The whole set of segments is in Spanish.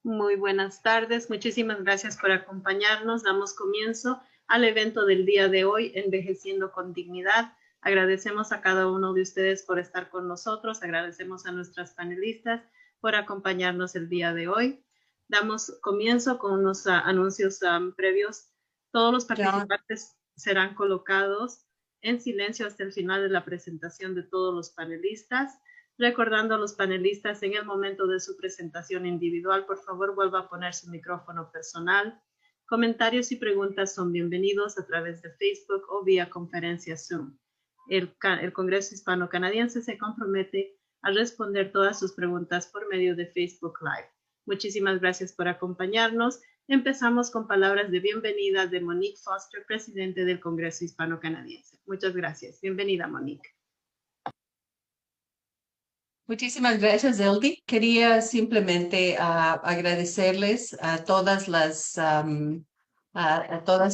Muy buenas tardes. Muchísimas gracias por acompañarnos. Damos comienzo al evento del día de hoy, Envejeciendo con Dignidad. Agradecemos a cada uno de ustedes por estar con nosotros. Agradecemos a nuestras panelistas por acompañarnos el día de hoy. Damos comienzo con unos anuncios previos. Todos los participantes serán colocados en silencio hasta el final de la presentación de todos los panelistas. Recordando a los panelistas en el momento de su presentación individual, por favor vuelva a poner su micrófono personal. Comentarios y preguntas son bienvenidos a través de Facebook o vía conferencia Zoom. El Congreso Hispano-Canadiense se compromete a responder todas sus preguntas por medio de Facebook Live. Muchísimas gracias por acompañarnos. Empezamos con palabras de bienvenida de Monique Foster, presidente del Congreso Hispano-Canadiense. Muchas gracias. Bienvenida, Monique. Muchísimas gracias, Eldi. Quería simplemente agradecerles a todas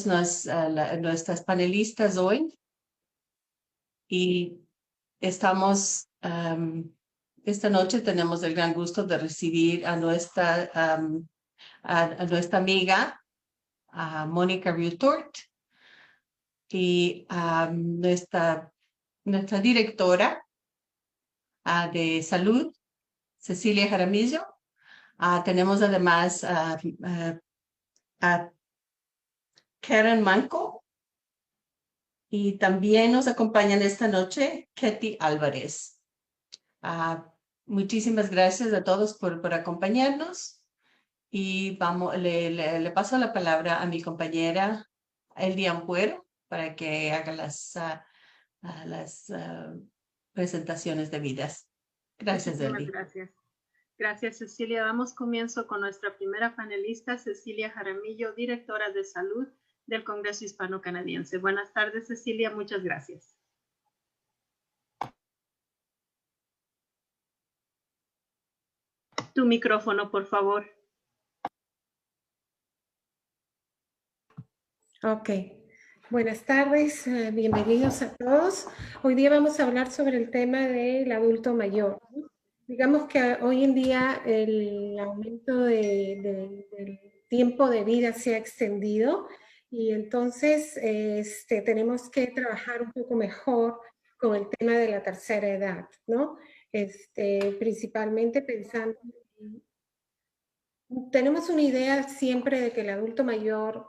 nuestras panelistas hoy. Y estamos, esta noche tenemos el gran gusto de recibir a nuestra amiga, Mónica Riutort, y nuestra directora de salud, Cecilia Jaramillo. Tenemos además a Karen Manco, y también nos acompañan esta noche Ketty Álvarez. Muchísimas gracias a todos por acompañarnos, y le paso la palabra a mi compañera Eldi Ampuero para que haga las presentaciones debidas. Gracias, Eldi. Gracias. Gracias, Cecilia. Damos comienzo con nuestra primera panelista, Cecilia Jaramillo, directora de salud del Congreso Hispano-Canadiense. Buenas tardes, Cecilia. Muchas gracias. Tu micrófono, por favor. Ok. Buenas tardes, bienvenidos a todos. Hoy día vamos a hablar sobre el tema del adulto mayor. Digamos que hoy en día el aumento del tiempo de vida se ha extendido, y entonces tenemos que trabajar un poco mejor con el tema de la tercera edad, ¿no? Principalmente pensando, tenemos una idea siempre de que el adulto mayor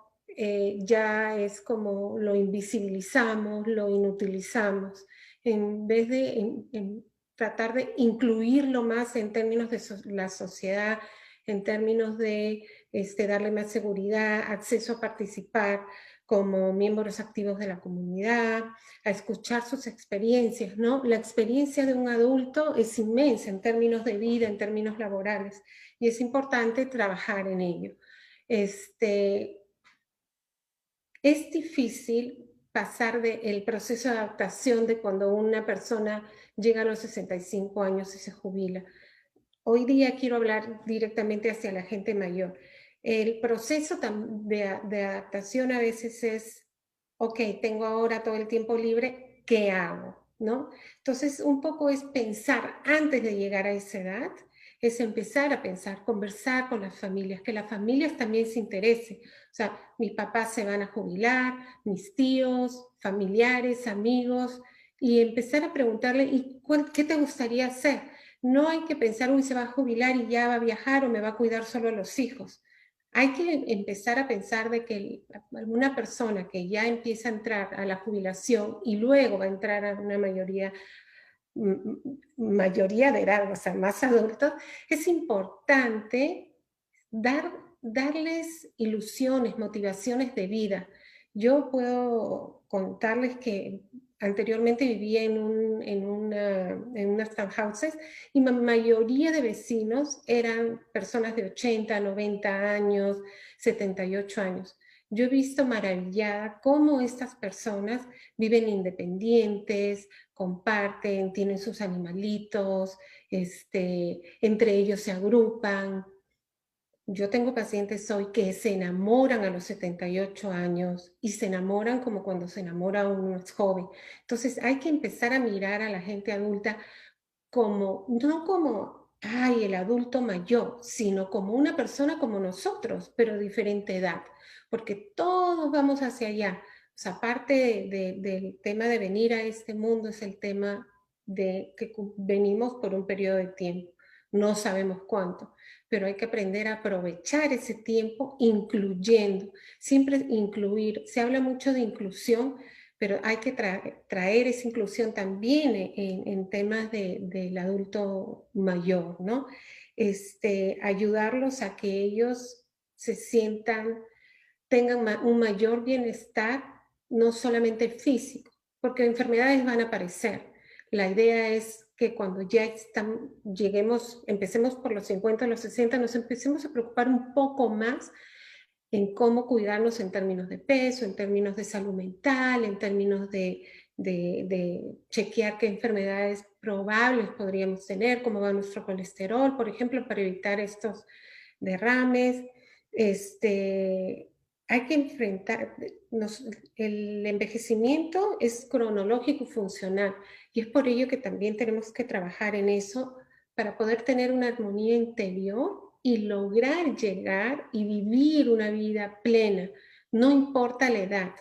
ya es como lo invisibilizamos, lo inutilizamos, en vez de tratar de incluirlo más en términos de la sociedad, en términos de darle más seguridad, acceso a participar como miembros activos de la comunidad, a escuchar sus experiencias, ¿no? La experiencia de un adulto es inmensa en términos de vida, en términos laborales, y es importante trabajar en ello. Es difícil pasar del proceso de adaptación de cuando una persona llega a los 65 años y se jubila. Hoy día quiero hablar directamente hacia la gente mayor. El proceso de adaptación a veces es, ok, tengo ahora todo el tiempo libre, ¿qué hago? ¿No? Entonces, un poco es pensar antes de llegar a esa edad, es empezar a pensar, conversar con las familias, que las familias también se interesen. O sea, mis papás se van a jubilar, mis tíos, familiares, amigos, y empezar a preguntarle, ¿y qué te gustaría hacer? No hay que pensar, uy, se va a jubilar y ya va a viajar o me va a cuidar solo a los hijos. Hay que empezar a pensar de que una persona que ya empieza a entrar a la jubilación y luego va a entrar a una mayoría de edad, o sea, más adultos, es importante darles ilusiones, motivaciones de vida. Yo puedo contarles que anteriormente vivía en unas townhouses, y la mayoría de vecinos eran personas de 80, 90 años, 78 años. Yo he visto maravillada cómo estas personas viven independientes, comparten, tienen sus animalitos, entre ellos se agrupan. Yo tengo pacientes hoy que se enamoran a los 78 años y se enamoran como cuando se enamora uno es joven. Entonces hay que empezar a mirar a la gente adulta como, no como ay, el adulto mayor, sino como una persona como nosotros, pero de diferente edad, porque todos vamos hacia allá. O sea, aparte del tema de venir a este mundo, es el tema de que venimos por un periodo de tiempo. No sabemos cuánto, pero hay que aprender a aprovechar ese tiempo incluyendo, siempre incluir. Se habla mucho de inclusión, pero hay que traer esa inclusión también en temas del adulto mayor, ¿no? Ayudarlos a que ellos se sientan, tengan un mayor bienestar, no solamente físico, porque enfermedades van a aparecer. La idea es que cuando ya lleguemos, empecemos por los 50, los 60, nos empecemos a preocupar un poco más en cómo cuidarnos en términos de peso, en términos de salud mental, en términos de chequear qué enfermedades probables podríamos tener, cómo va nuestro colesterol, por ejemplo, para evitar estos derrames. Hay que enfrentar, el envejecimiento es cronológico y funcional, y es por ello que también tenemos que trabajar en eso para poder tener una armonía interior y lograr llegar y vivir una vida plena. No importa la edad,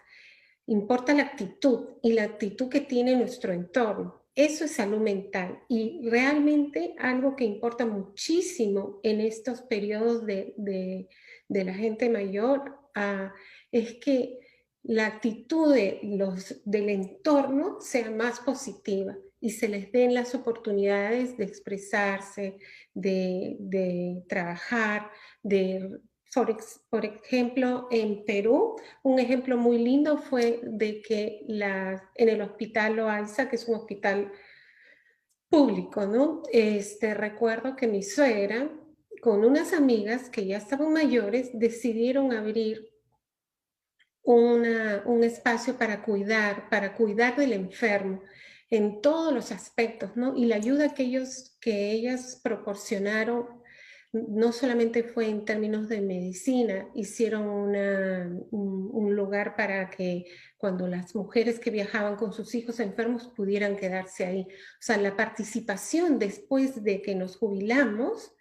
importa la actitud y la actitud que tiene nuestro entorno. Eso es salud mental y realmente algo que importa muchísimo en estos periodos de la gente mayor es que la actitud del entorno sea más positiva y se les den las oportunidades de expresarse, de trabajar, por ejemplo, en Perú, un ejemplo muy lindo fue de que en el hospital Loaiza, que es un hospital público, ¿no? Recuerdo que mi suegra, con unas amigas que ya estaban mayores, decidieron abrir un espacio para cuidar del enfermo en todos los aspectos, ¿no? Y la ayuda que ellas proporcionaron no solamente fue en términos de medicina, hicieron un lugar para que cuando las mujeres que viajaban con sus hijos enfermos pudieran quedarse ahí. O sea, la participación después de que nos jubilamos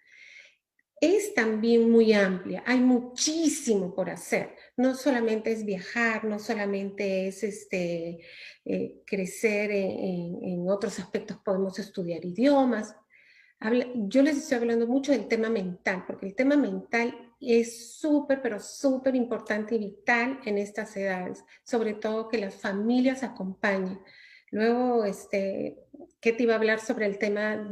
es también muy amplia, hay muchísimo por hacer. No solamente es viajar, no solamente es crecer en otros aspectos, podemos estudiar idiomas. Yo les estoy hablando mucho del tema mental, porque el tema mental es súper, pero súper importante y vital en estas edades, sobre todo que las familias acompañen. Luego, ¿qué te iba a hablar sobre el tema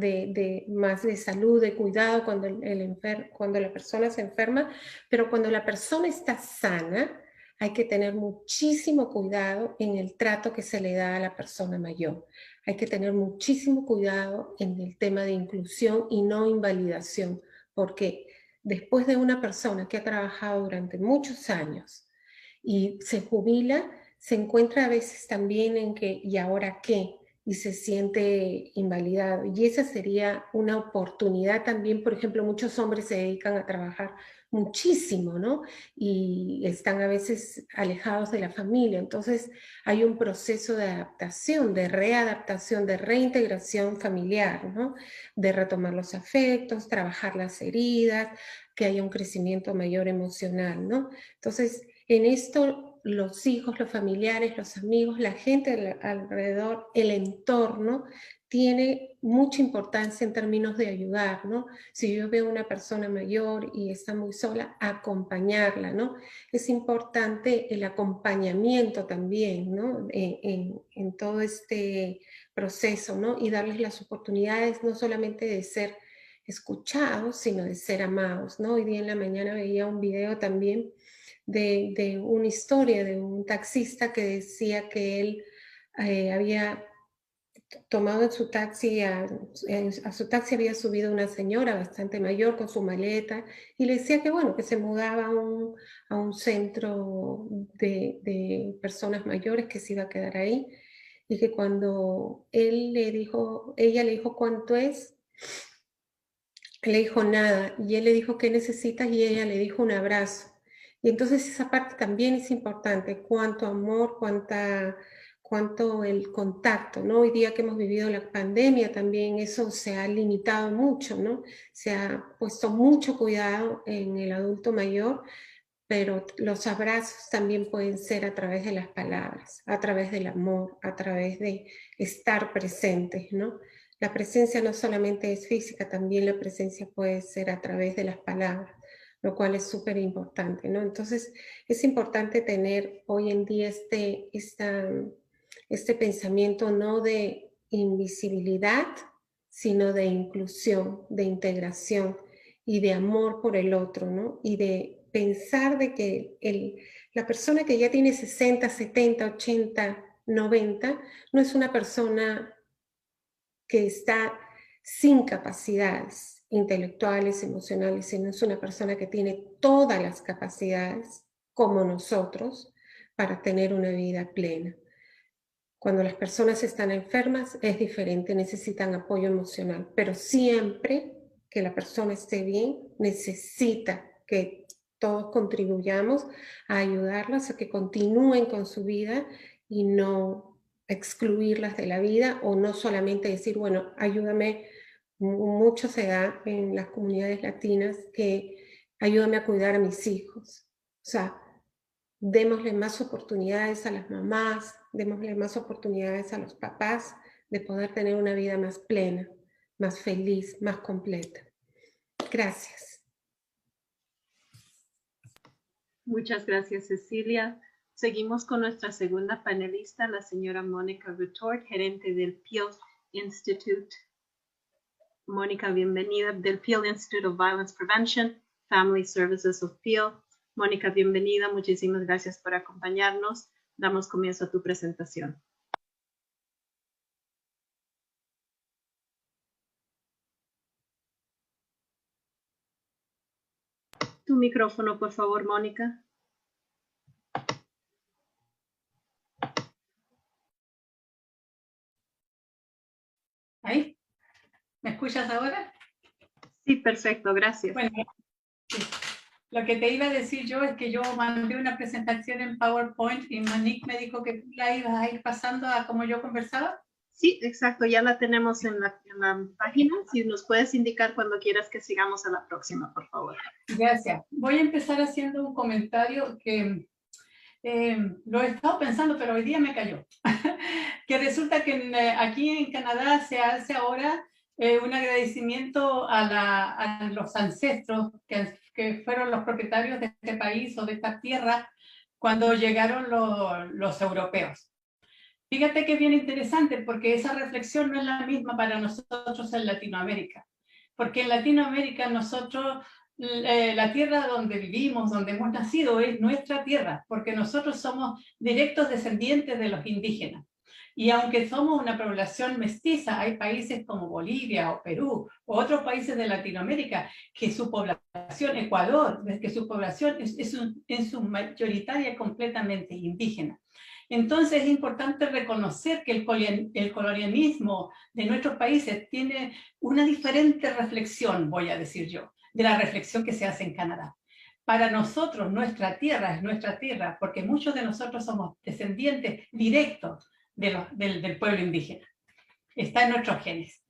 más de salud, de cuidado cuando la persona se enferma? Pero cuando la persona está sana, hay que tener muchísimo cuidado en el trato que se le da a la persona mayor. Hay que tener muchísimo cuidado en el tema de inclusión y no invalidación, porque después de una persona que ha trabajado durante muchos años y se jubila, se encuentra a veces también en que, ¿y ahora qué? Y se siente invalidado. Y esa sería una oportunidad también, por ejemplo, muchos hombres se dedican a trabajar muchísimo, ¿no? Y están a veces alejados de la familia. Entonces hay un proceso de adaptación, de readaptación, de reintegración familiar, ¿no? De retomar los afectos, trabajar las heridas, que haya un crecimiento mayor emocional, ¿no? Entonces, en esto los hijos, los familiares, los amigos, la gente alrededor, el entorno, tiene mucha importancia en términos de ayudar, ¿no? Si yo veo una persona mayor y está muy sola, acompañarla, ¿no? Es importante el acompañamiento también, ¿no? En todo este proceso, ¿no? Y darles las oportunidades no solamente de ser escuchados, sino de ser amados, ¿no? Hoy día en la mañana veía un video también de una historia de un taxista que decía que él había tomado en su taxi, a su taxi había subido una señora bastante mayor con su maleta y le decía que bueno, que se mudaba a un centro de personas mayores, que se iba a quedar ahí y que cuando ella le dijo cuánto es, le dijo nada y él le dijo qué necesitas y ella le dijo un abrazo. Y entonces esa parte también es importante, cuánto amor, cuánto el contacto, ¿no? Hoy día que hemos vivido la pandemia también eso se ha limitado mucho, ¿no? Se ha puesto mucho cuidado en el adulto mayor, pero los abrazos también pueden ser a través de las palabras, a través del amor, a través de estar presentes, ¿no? La presencia no solamente es física, también la presencia puede ser a través de las palabras, lo cual es súper importante, ¿no? Entonces, es importante tener hoy en día este pensamiento no de invisibilidad, sino de inclusión, de integración y de amor por el otro, ¿no? Y de pensar de que la persona que ya tiene 60, 70, 80, 90, no es una persona que está sin capacidades intelectuales, emocionales, sino es una persona que tiene todas las capacidades, como nosotros, para tener una vida plena. Cuando las personas están enfermas es diferente, necesitan apoyo emocional, pero siempre que la persona esté bien, necesita que todos contribuyamos a ayudarlas a que continúen con su vida y no excluirlas de la vida o no solamente decir, bueno, ayúdame, mucho se da en las comunidades latinas que ayúdame a cuidar a mis hijos. O sea, démosle más oportunidades a las mamás, démosle más oportunidades a los papás de poder tener una vida más plena, más feliz, más completa. Gracias. Muchas gracias, Cecilia. Seguimos con nuestra segunda panelista, la señora Mónica Retort, gerente del Peel Institute. Mónica, bienvenida, del Peel Institute of Violence Prevention, Family Services of Peel. Mónica, bienvenida. Muchísimas gracias por acompañarnos. Damos comienzo a tu presentación. Tu micrófono, por favor, Mónica. ¿Ahí? ¿Me escuchas ahora? Sí, perfecto, gracias. Bueno, sí. Lo que te iba a decir yo es que yo mandé una presentación en PowerPoint y Monique me dijo que la ibas a ir pasando a como yo conversaba. Sí, exacto, ya la tenemos en la página. Si nos puedes indicar cuando quieras que sigamos a la próxima, por favor. Gracias. Voy a empezar haciendo un comentario que lo he estado pensando, pero hoy día me cayó. Que resulta que aquí en Canadá se hace ahora un agradecimiento a los ancestros que fueron los propietarios de este país o de esta tierra cuando llegaron los europeos. Fíjate que es bien interesante porque esa reflexión no es la misma para nosotros en Latinoamérica. Porque en Latinoamérica nosotros, la tierra donde vivimos, donde hemos nacido, es nuestra tierra, porque nosotros somos directos descendientes de los indígenas. Y aunque somos una población mestiza, hay países como Bolivia o Perú o otros países de Latinoamérica que su población, Ecuador, que su población es en su mayoritaria completamente indígena. Entonces es importante reconocer que el colonialismo de nuestros países tiene una diferente reflexión, voy a decir yo, de la reflexión que se hace en Canadá. Para nosotros, nuestra tierra es nuestra tierra, porque muchos de nosotros somos descendientes directos del pueblo indígena. Está en nuestros genes.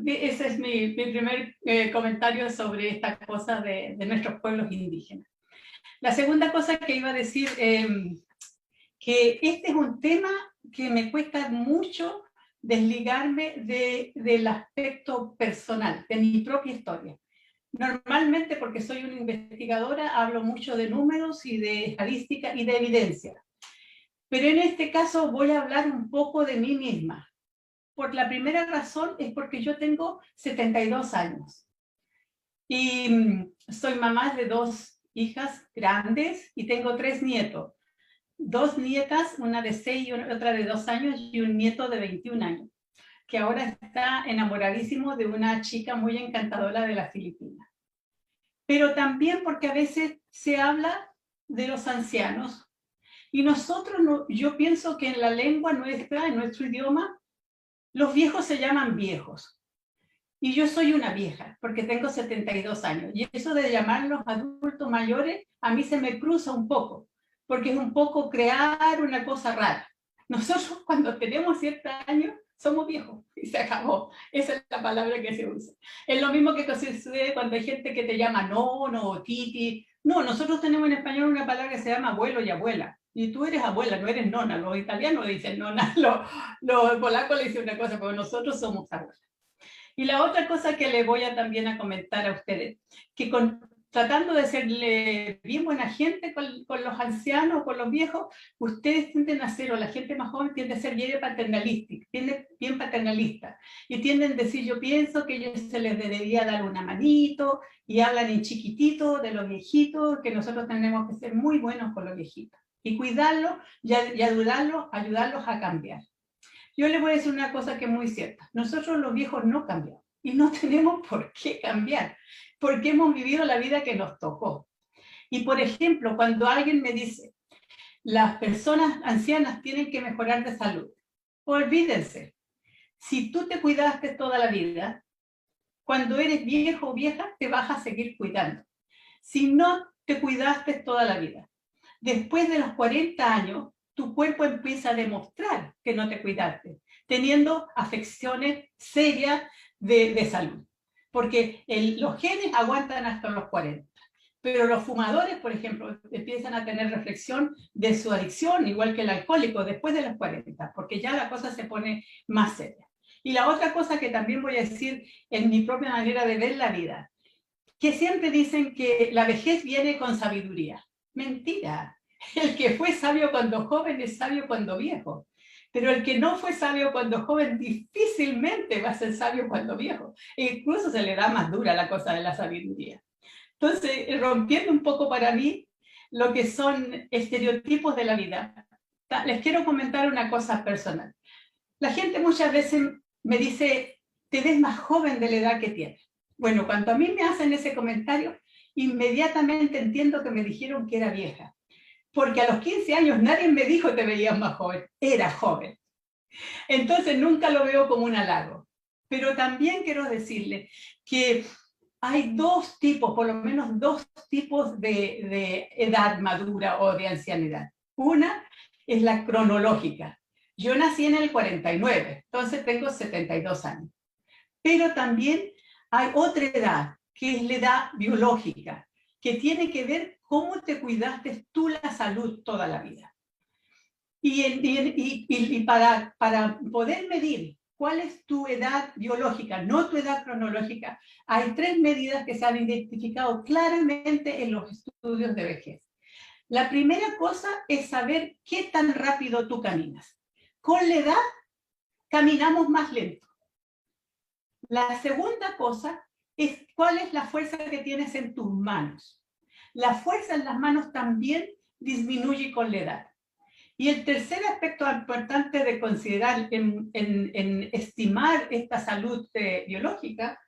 Ese es mi primer comentario sobre esta cosa de nuestros pueblos indígenas. La segunda cosa que iba a decir, que este es un tema que me cuesta mucho desligarme del aspecto personal, de mi propia historia. Normalmente, porque soy una investigadora, hablo mucho de números y de estadística y de evidencia. Pero en este caso voy a hablar un poco de mí misma. Por la primera razón es porque yo tengo 72 años. Y soy mamá de 2 hijas grandes y tengo 3 nietos. 2 nietas, una de 6 y otra de 2 años, y un nieto de 21 años, que ahora está enamoradísimo de una chica muy encantadora de las Filipinas. Pero también porque a veces se habla de los ancianos, y nosotros, yo pienso que en la lengua nuestra, en nuestro idioma, los viejos se llaman viejos. Y yo soy una vieja, porque tengo 72 años, y eso de llamarlos adultos mayores, a mí se me cruza un poco, porque es un poco crear una cosa rara. Nosotros cuando tenemos ciertos años somos viejos y se acabó. Esa es la palabra que se usa. Es lo mismo que sucede cuando hay gente que te llama nono o titi. No, nosotros tenemos en español una palabra que se llama abuelo y abuela. Y tú eres abuela, no eres nona. Los italianos le dicen nona, los polacos le dicen una cosa, pero nosotros somos abuelas. Y la otra cosa que le voy a también a comentar a ustedes, que tratando de serle bien buena gente con los ancianos, con los viejos, ustedes tienden a ser, o la gente más joven tiende a ser bien paternalista, y tienden a decir, yo pienso que ellos se les debería dar una manito, y hablan en chiquitito de los viejitos, que nosotros tenemos que ser muy buenos con los viejitos, y cuidarlos y ayudarlos a cambiar. Yo les voy a decir una cosa que es muy cierta. Nosotros los viejos no cambiamos y no tenemos por qué cambiar, porque hemos vivido la vida que nos tocó. Y por ejemplo, cuando alguien me dice, las personas ancianas tienen que mejorar de salud, olvídense. Si tú te cuidaste toda la vida, cuando eres viejo o vieja, te vas a seguir cuidando. Si no te cuidaste toda la vida, después de los 40 años, tu cuerpo empieza a demostrar que no te cuidaste, teniendo afecciones serias de salud. Porque los genes aguantan hasta los 40. Pero los fumadores, por ejemplo, empiezan a tener reflexión de su adicción, igual que el alcohólico, después de los 40, porque ya la cosa se pone más seria. Y la otra cosa que también voy a decir en mi propia manera de ver la vida, que siempre dicen que la vejez viene con sabiduría. Mentira. El que fue sabio cuando joven es sabio cuando viejo. Pero el que no fue sabio cuando joven difícilmente va a ser sabio cuando viejo. E incluso se le da más dura la cosa de la sabiduría. Entonces, rompiendo un poco para mí lo que son estereotipos de la vida, les quiero comentar una cosa personal. La gente muchas veces me dice, te ves más joven de la edad que tienes. Bueno, cuando a mí me hacen ese comentario, inmediatamente entiendo que me dijeron que era vieja. Porque a los 15 años nadie me dijo te veías más joven, era joven. Entonces nunca lo veo como un halago. Pero también quiero decirle que hay dos tipos, por lo menos dos tipos de edad madura o de ancianidad. Una es la cronológica. Yo nací en el 49, entonces tengo 72 años. Pero también hay otra edad, que es la edad biológica, que tiene que ver cómo te cuidaste tú la salud toda la vida. Y para poder medir cuál es tu edad biológica, no tu edad cronológica, hay 3 medidas que se han identificado claramente en los estudios de vejez. La primera cosa es saber qué tan rápido tú caminas. Con la edad, caminamos más lento. La segunda cosa es cuál es la fuerza que tienes en tus manos. La fuerza en las manos también disminuye con la edad. Y el tercer aspecto importante de considerar en estimar esta salud biológica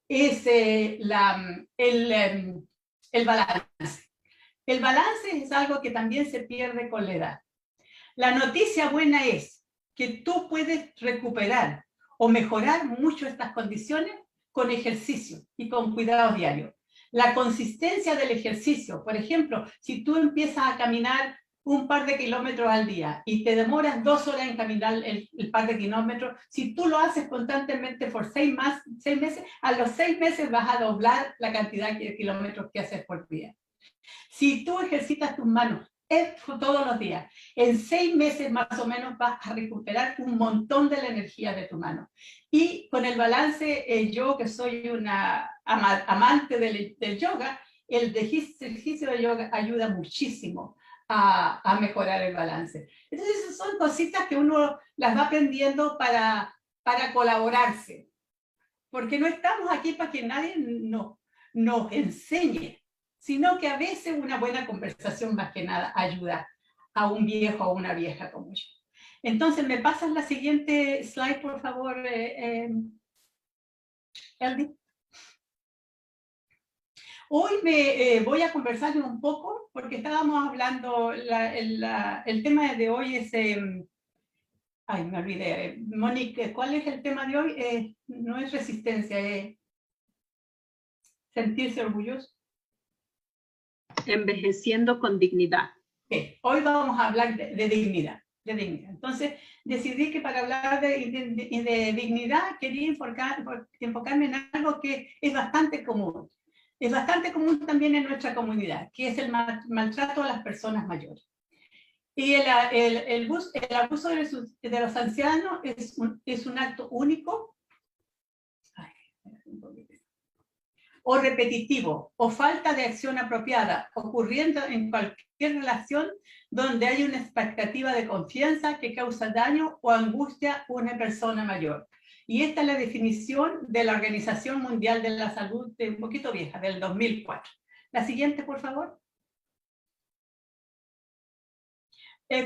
es el balance. El balance es algo que también se pierde con la edad. La noticia buena es que tú puedes recuperar o mejorar mucho estas condiciones con ejercicio y con cuidado diario. La consistencia del ejercicio, por ejemplo, si tú empiezas a caminar un par de kilómetros al día y te demoras 2 horas en caminar el par de kilómetros, si tú lo haces constantemente por 6 meses, a los 6 meses vas a doblar la cantidad de kilómetros que haces por día. Si tú ejercitas tus manos todos los días, en 6 meses más o menos vas a recuperar un montón de la energía de tu mano. Y con el balance, yo que soy una amante del yoga, el ejercicio de yoga ayuda muchísimo a mejorar el balance. Entonces son cositas que uno las va aprendiendo para colaborarse, porque no estamos aquí para que nadie nos enseñe, sino que a veces una buena conversación más que nada ayuda a un viejo o una vieja como yo. Entonces, ¿me pasas la siguiente slide, por favor, Eldi? Hoy me voy a conversar un poco, porque estábamos hablando, el tema de hoy es, ay, me olvidé, Monique, ¿cuál es el tema de hoy? No es resistencia, es sentirse orgulloso. Envejeciendo con dignidad. Hoy vamos a hablar de dignidad. de dignidad. Entonces, decidí que para hablar de dignidad quería enfocarme en algo que es bastante común. Es bastante común también en nuestra comunidad, que es el maltrato a las personas mayores. Y el abuso de los ancianos es un acto único o repetitivo, o falta de acción apropiada, ocurriendo en cualquier relación donde hay una expectativa de confianza que causa daño o angustia a una persona mayor. Y esta es la definición de la Organización Mundial de la Salud, un poquito vieja, del 2004. La siguiente, por favor.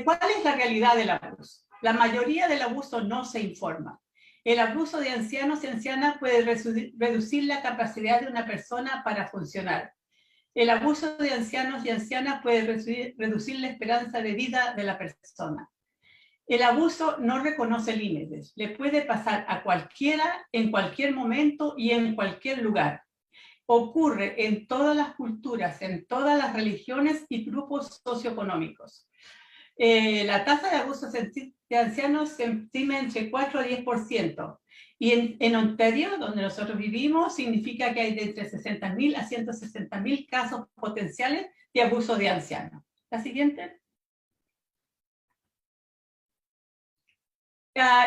¿Cuál es la realidad del abuso? La mayoría del abuso no se informa. El abuso de ancianos y ancianas puede reducir la capacidad de una persona para funcionar. El abuso de ancianos y ancianas puede reducir la esperanza de vida de la persona. El abuso no reconoce límites. Le puede pasar a cualquiera, en cualquier momento y en cualquier lugar. Ocurre en todas las culturas, en todas las religiones y grupos socioeconómicos. La tasa de abuso de ancianos se estima entre 4 a 10%. Y en Ontario, donde nosotros vivimos, significa que hay de entre 60.000 a 160.000 casos potenciales de abuso de ancianos. La siguiente.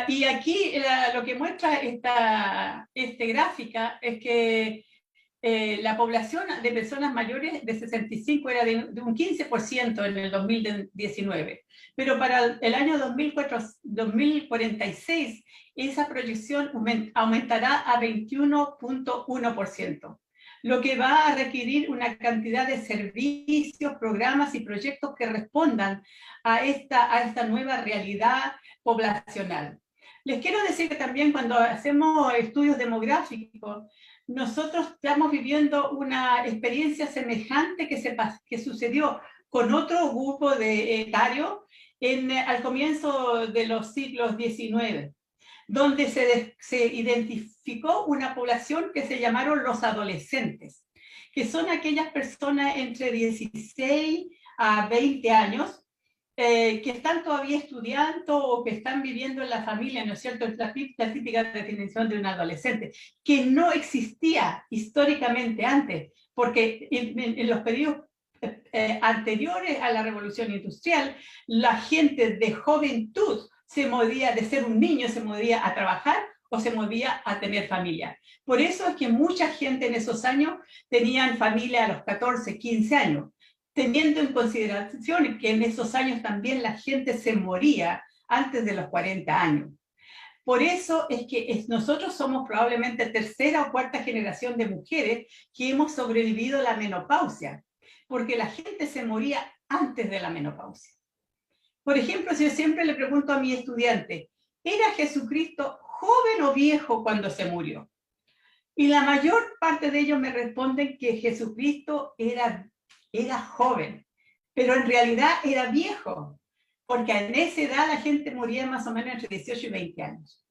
Y aquí lo que muestra esta gráfica es que la población de personas mayores de 65 era de un 15% en el 2019, pero para el año 2046 esa proyección aumentará a 21.1%, lo que va a requerir una cantidad de servicios, programas y proyectos que respondan a esta nueva realidad poblacional. Les quiero decir que también cuando hacemos estudios demográficos, nosotros estamos viviendo una experiencia semejante que sucedió con otro grupo etario al comienzo de los siglos XIX, donde se identificó una población que se llamaron los adolescentes, que son aquellas personas entre 16 a 20 años, que están todavía estudiando o que están viviendo en la familia, ¿no es cierto? Es la típica definición de un adolescente, que no existía históricamente antes, porque en los periodos anteriores a la Revolución Industrial, la gente de juventud se movía, de ser un niño, se movía a trabajar o se movía a tener familia. Por eso es que mucha gente en esos años tenían familia a los 14, 15 años, teniendo en consideración que en esos años también la gente se moría antes de los 40 años. Por eso es que nosotros somos probablemente tercera o cuarta generación de mujeres que hemos sobrevivido a la menopausia, porque la gente se moría antes de la menopausia. Por ejemplo, si yo siempre le pregunto a mi estudiante, ¿era Jesucristo joven o viejo cuando se murió? Y la mayor parte de ellos me responden que Jesucristo era joven, pero en realidad era viejo, porque en esa edad la gente moría más o menos entre 18 y 20 años.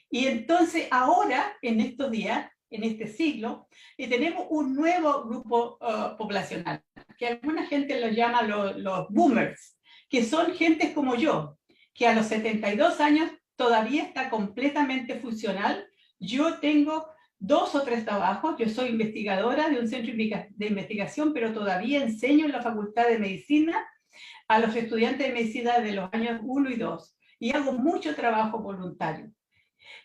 Y entonces ahora, en estos días, en este siglo, tenemos un nuevo grupo poblacional, que alguna gente los llama los boomers, que son gentes como yo, que a los 72 años todavía está completamente funcional. Yo tengo 2 o 3 trabajos, yo soy investigadora de un centro de investigación, pero todavía enseño en la Facultad de Medicina a los estudiantes de medicina de los años 1 y 2, y hago mucho trabajo voluntario.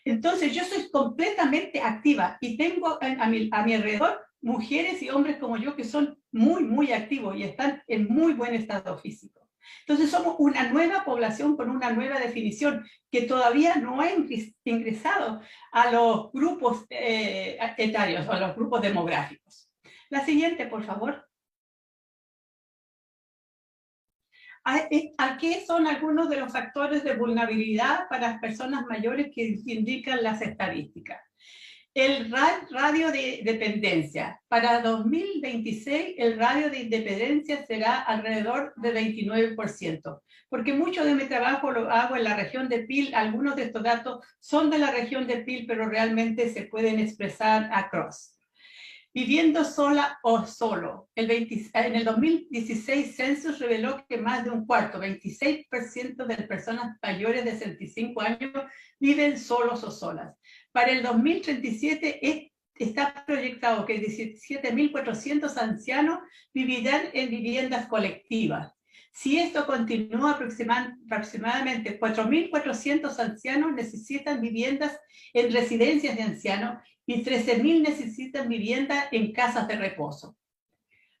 Entonces yo soy completamente activa y tengo a mi alrededor mujeres y hombres como yo que son muy, muy activos y están en muy buen estado físico. Entonces somos una nueva población con una nueva definición que todavía no ha ingresado a los grupos etarios o a los grupos demográficos. La siguiente, por favor. Aquí son algunos de los factores de vulnerabilidad para las personas mayores que indican las estadísticas. El radio de dependencia. Para 2026, el radio de dependencia será alrededor de 29%, porque mucho de mi trabajo lo hago en la región de Peel. Algunos de estos datos son de la región de Peel, pero realmente se pueden expresar across. Viviendo sola o solo. En el 2016, Census reveló que más de un cuarto, 26% de las personas mayores de 65 años viven solos o solas. Para el 2037 está proyectado que 17.400 ancianos vivirán en viviendas colectivas. Si esto continúa, aproximadamente 4.400 ancianos necesitan viviendas en residencias de ancianos y 13.000 necesitan vivienda en casas de reposo.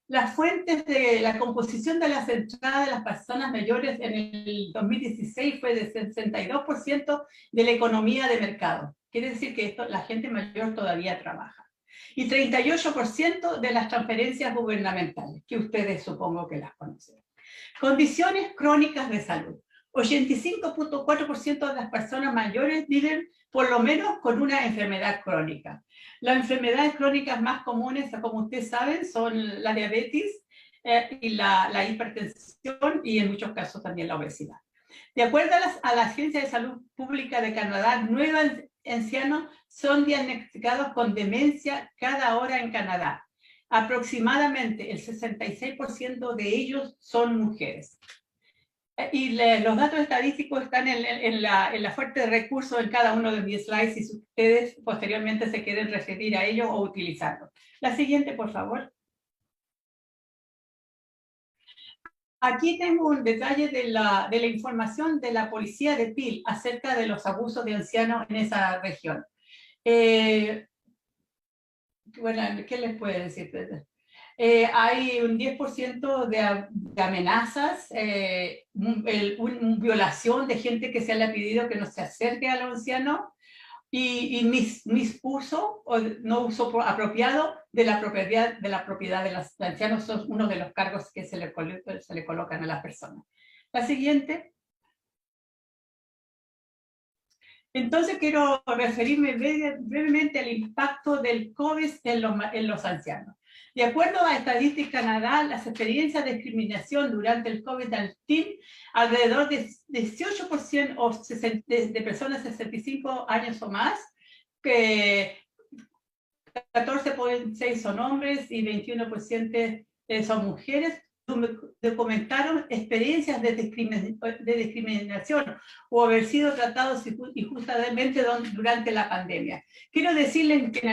Las fuentes de la composición de las entradas de las personas mayores en el 2016 fue de 62% de la economía de mercado. Quiere decir que la gente mayor todavía trabaja. Y 38% de las transferencias gubernamentales, que ustedes supongo que las conocen. Condiciones crónicas de salud. 85.4% de las personas mayores viven por lo menos con una enfermedad crónica. Las enfermedades crónicas más comunes, como ustedes saben, son la diabetes y la hipertensión y en muchos casos también la obesidad. De acuerdo a la Agencia de Salud Pública de Canadá, 9 ancianos son diagnosticados con demencia cada hora en Canadá. Aproximadamente el 66% de ellos son mujeres. Y los datos estadísticos están en la fuente de recursos en cada uno de mis slides si ustedes posteriormente se quieren referir a ello o utilizarlo. La siguiente, por favor. Aquí tengo un detalle de la información de la policía de Peel acerca de los abusos de ancianos en esa región. Bueno, ¿qué les puedo decir? Hay un 10% de amenazas, una violación de gente que se le ha pedido que no se acerque a los ancianos y misuso o no uso apropiado de la propiedad de los ancianos son uno de los cargos que se le colocan a las personas. La siguiente. Entonces quiero referirme brevemente al impacto del COVID en los ancianos. De acuerdo a Estadística Canadá, las experiencias de discriminación durante el COVID-19, alrededor de 18% de personas de 65 años o más, que 14.6 son hombres y 21% son mujeres, documentaron experiencias de discriminación o haber sido tratados injustamente durante la pandemia. Quiero decirles que en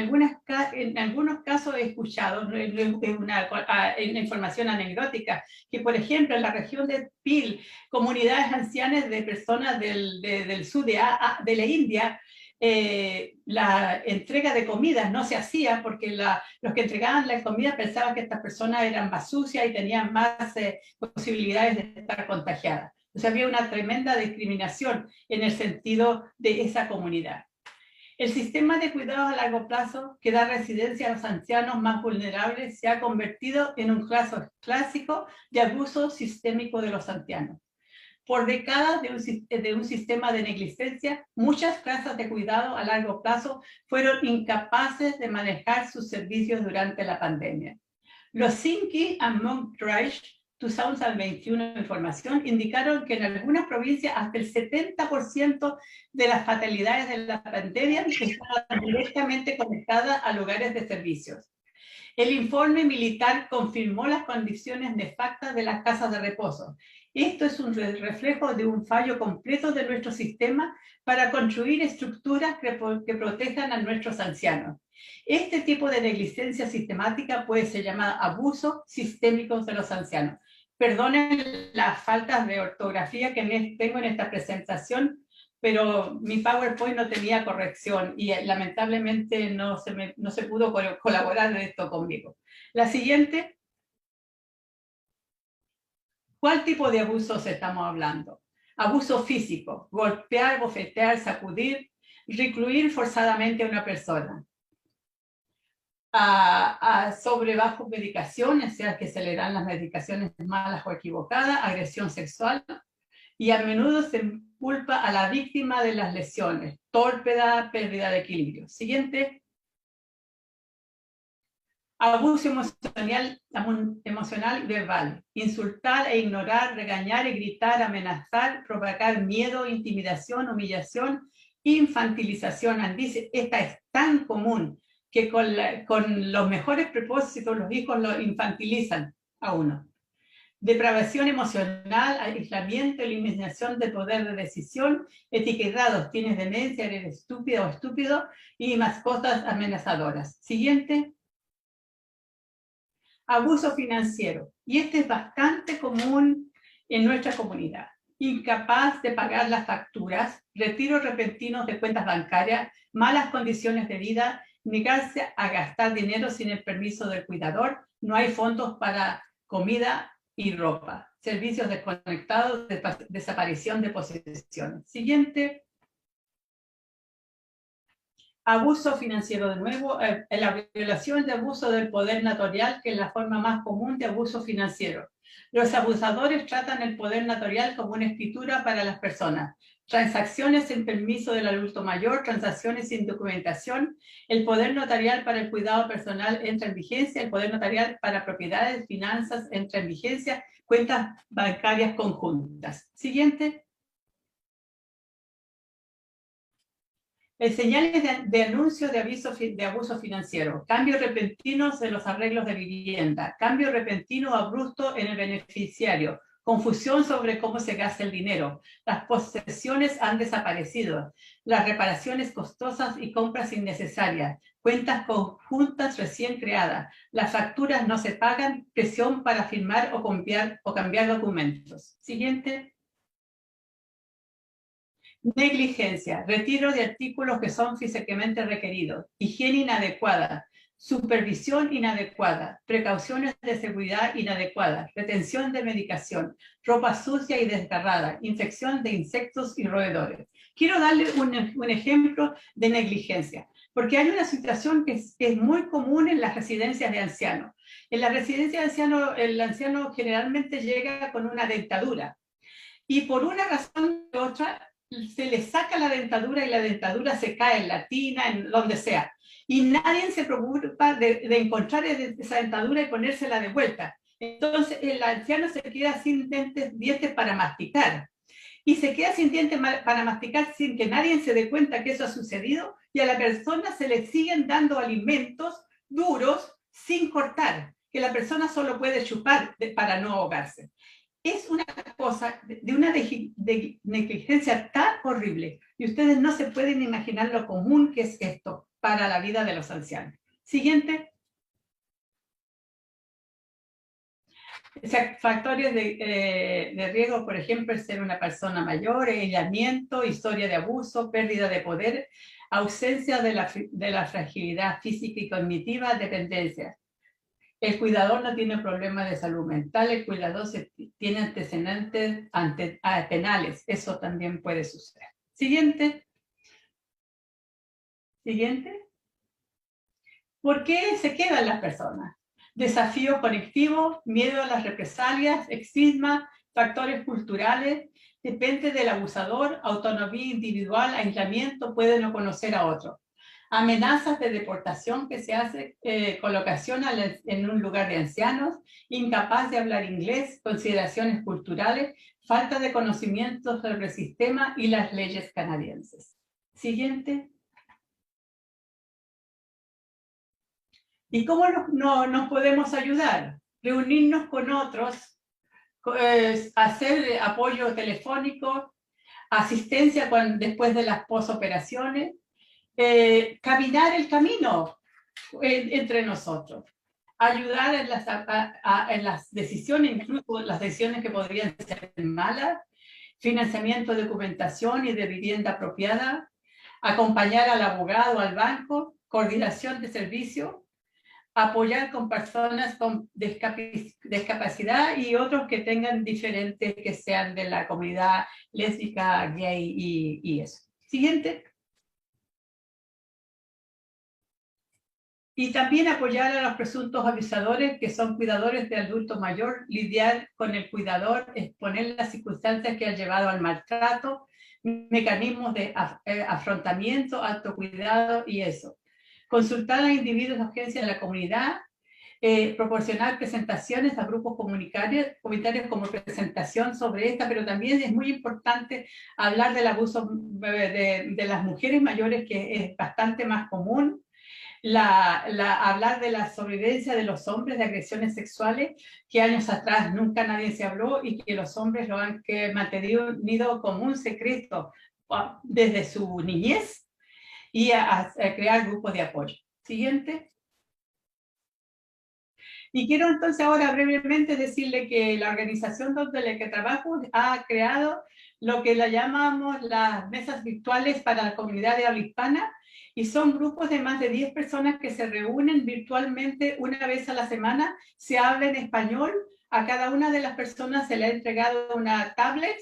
algunos casos he escuchado, una información anecdótica, que por ejemplo en la región de Peel, comunidades ancianas de personas del sur de la India, la entrega de comidas no se hacía porque los que entregaban la comida pensaban que estas personas eran más sucias y tenían más posibilidades de estar contagiadas. O sea, había una tremenda discriminación en el sentido de esa comunidad. El sistema de cuidados a largo plazo que da residencia a los ancianos más vulnerables se ha convertido en un caso clásico de abuso sistémico de los ancianos. Por décadas de un sistema de negligencia, muchas casas de cuidado a largo plazo fueron incapaces de manejar sus servicios durante la pandemia. Los Sinki and Moncrief 2021 información indicaron que en algunas provincias hasta el 70% de las fatalidades de la pandemia estaban directamente conectadas a lugares de servicios. El informe militar confirmó las condiciones nefastas de las casas de reposo. Esto es un reflejo de un fallo completo de nuestro sistema para construir estructuras que protejan a nuestros ancianos. Este tipo de negligencia sistemática puede ser llamada abuso sistémico de los ancianos. Perdonen las faltas de ortografía que tengo en esta presentación, pero mi PowerPoint no tenía corrección y lamentablemente no se pudo colaborar en esto conmigo. La siguiente. ¿Cuál tipo de abusos estamos hablando? Abuso físico, golpear, bofetear, sacudir, recluir forzadamente a una persona. Sobre bajo medicación, o sea, que se le dan las medicaciones malas o equivocadas, agresión sexual, y a menudo se culpa a la víctima de las lesiones, tórpeda, pérdida de equilibrio. Siguiente. Abuso emocional y verbal. Insultar e ignorar, regañar y gritar, amenazar, provocar miedo, intimidación, humillación, infantilización. Dice, esta es tan común que con los mejores propósitos los hijos lo infantilizan a uno. Depravación emocional, aislamiento, eliminación del poder de decisión, etiquetados, tienes demencia, eres estúpido o estúpido, y mascotas amenazadoras. Siguiente. Abuso financiero. Y este es bastante común en nuestra comunidad. Incapaz de pagar las facturas, retiros repentinos de cuentas bancarias, malas condiciones de vida, negarse a gastar dinero sin el permiso del cuidador, no hay fondos para comida y ropa, servicios desconectados, desaparición de posesiones. Siguiente. Abuso financiero de nuevo, la violación de abuso del poder notarial, que es la forma más común de abuso financiero. Los abusadores tratan el poder notarial como una escritura para las personas. Transacciones sin permiso del adulto mayor, transacciones sin documentación, el poder notarial para el cuidado personal entra en vigencia, el poder notarial para propiedades, finanzas entra en vigencia, cuentas bancarias conjuntas. Siguiente. Señales de anuncio de abuso financiero, cambios repentinos en los arreglos de vivienda, cambio repentino o abrupto en el beneficiario, confusión sobre cómo se gasta el dinero, las posesiones han desaparecido, las reparaciones costosas y compras innecesarias, cuentas conjuntas recién creadas, las facturas no se pagan, presión para firmar o cambiar documentos. Siguiente. Negligencia, retiro de artículos que son físicamente requeridos, higiene inadecuada, supervisión inadecuada, precauciones de seguridad inadecuadas, retención de medicación, ropa sucia y desgarrada, infección de insectos y roedores. Quiero darle un ejemplo de negligencia, porque hay una situación que es muy común en las residencias de ancianos. En la residencia de ancianos, el anciano generalmente llega con una dentadura, y por una razón u otra, se le saca la dentadura y la dentadura se cae en la tina, en donde sea. Y nadie se preocupa de encontrar esa dentadura y ponérsela de vuelta. Entonces el anciano se queda sin dientes para masticar. Y se queda sin dientes para masticar sin que nadie se dé cuenta que eso ha sucedido, y a la persona se le siguen dando alimentos duros sin cortar, que la persona solo puede chupar para no ahogarse. Es una cosa de una negligencia tan horrible, y ustedes no se pueden imaginar lo común que es esto para la vida de los ancianos. Siguiente. Factores de riesgo, por ejemplo, ser una persona mayor, aislamiento, historia de abuso, pérdida de poder, ausencia de la fragilidad física y cognitiva, dependencia. El cuidador no tiene problemas de salud mental, el cuidador tiene antecedentes penales. Eso también puede suceder. Siguiente. Siguiente. ¿Por qué se quedan las personas? Desafíos conectivos, miedo a las represalias, estigma, factores culturales, depende del abusador, autonomía individual, aislamiento, puede no conocer a otro. Amenazas de deportación que se hace, colocación en un lugar de ancianos, incapaz de hablar inglés, consideraciones culturales, falta de conocimientos sobre el sistema y las leyes canadienses. Siguiente. ¿Y cómo nos podemos ayudar? Reunirnos con otros, hacer apoyo telefónico, asistencia después de las posoperaciones, caminar el camino entre nosotros, ayudar en las decisiones, incluso las decisiones que podrían ser malas, financiamiento de documentación y de vivienda apropiada, acompañar al abogado, al banco, coordinación de servicio, apoyar con personas con discapacidad y otros que tengan diferentes, que sean de la comunidad lésbica, gay y eso. Siguiente. Y también apoyar a los presuntos abusadores, que son cuidadores de adulto mayor, lidiar con el cuidador, exponer las circunstancias que han llevado al maltrato, mecanismos de afrontamiento, autocuidado y eso. Consultar a individuos de agencias de la comunidad, proporcionar presentaciones a grupos comunitarios como presentación sobre esta, pero también es muy importante hablar del abuso de las mujeres mayores, que es bastante más común. hablar de la sobrevivencia de los hombres de agresiones sexuales, que años atrás nunca nadie se habló y que los hombres lo han mantenido como un secreto desde su niñez, y a crear grupos de apoyo. Siguiente. Y quiero entonces ahora brevemente decirle que la organización donde la que trabajo ha creado lo que la llamamos las mesas virtuales para la comunidad de habla hispana, y son grupos de más de 10 personas que se reúnen virtualmente una vez a la semana, se habla en español, a cada una de las personas se le ha entregado una tablet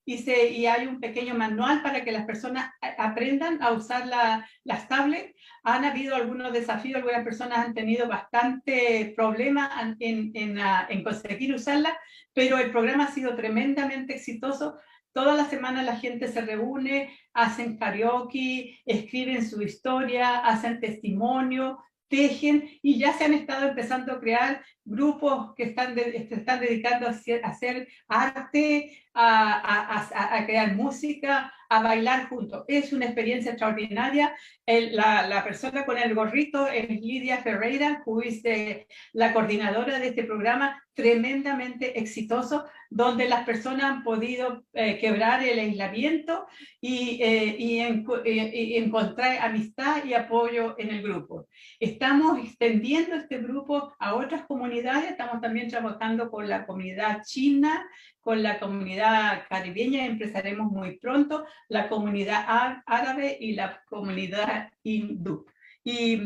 y hay un pequeño manual para que las personas aprendan a usar las tablets. Han habido algunos desafíos, algunas personas han tenido bastante problemas en conseguir usarla, pero el programa ha sido tremendamente exitoso. Toda la semana la gente se reúne, hacen karaoke, escriben su historia, hacen testimonio, tejen, y ya se han estado empezando a crear grupos que se están dedicando a hacer arte, a crear música, a bailar juntos. Es una experiencia extraordinaria. La persona con el gorrito es Lidia Ferreira, que es la coordinadora de este programa, tremendamente exitoso, donde las personas han podido quebrar el aislamiento y encontrar amistad y apoyo en el grupo. Estamos extendiendo este grupo a otras comunidades, estamos también trabajando con la comunidad china, con la comunidad caribeña, empezaremos muy pronto, la comunidad árabe y la comunidad hindú. Y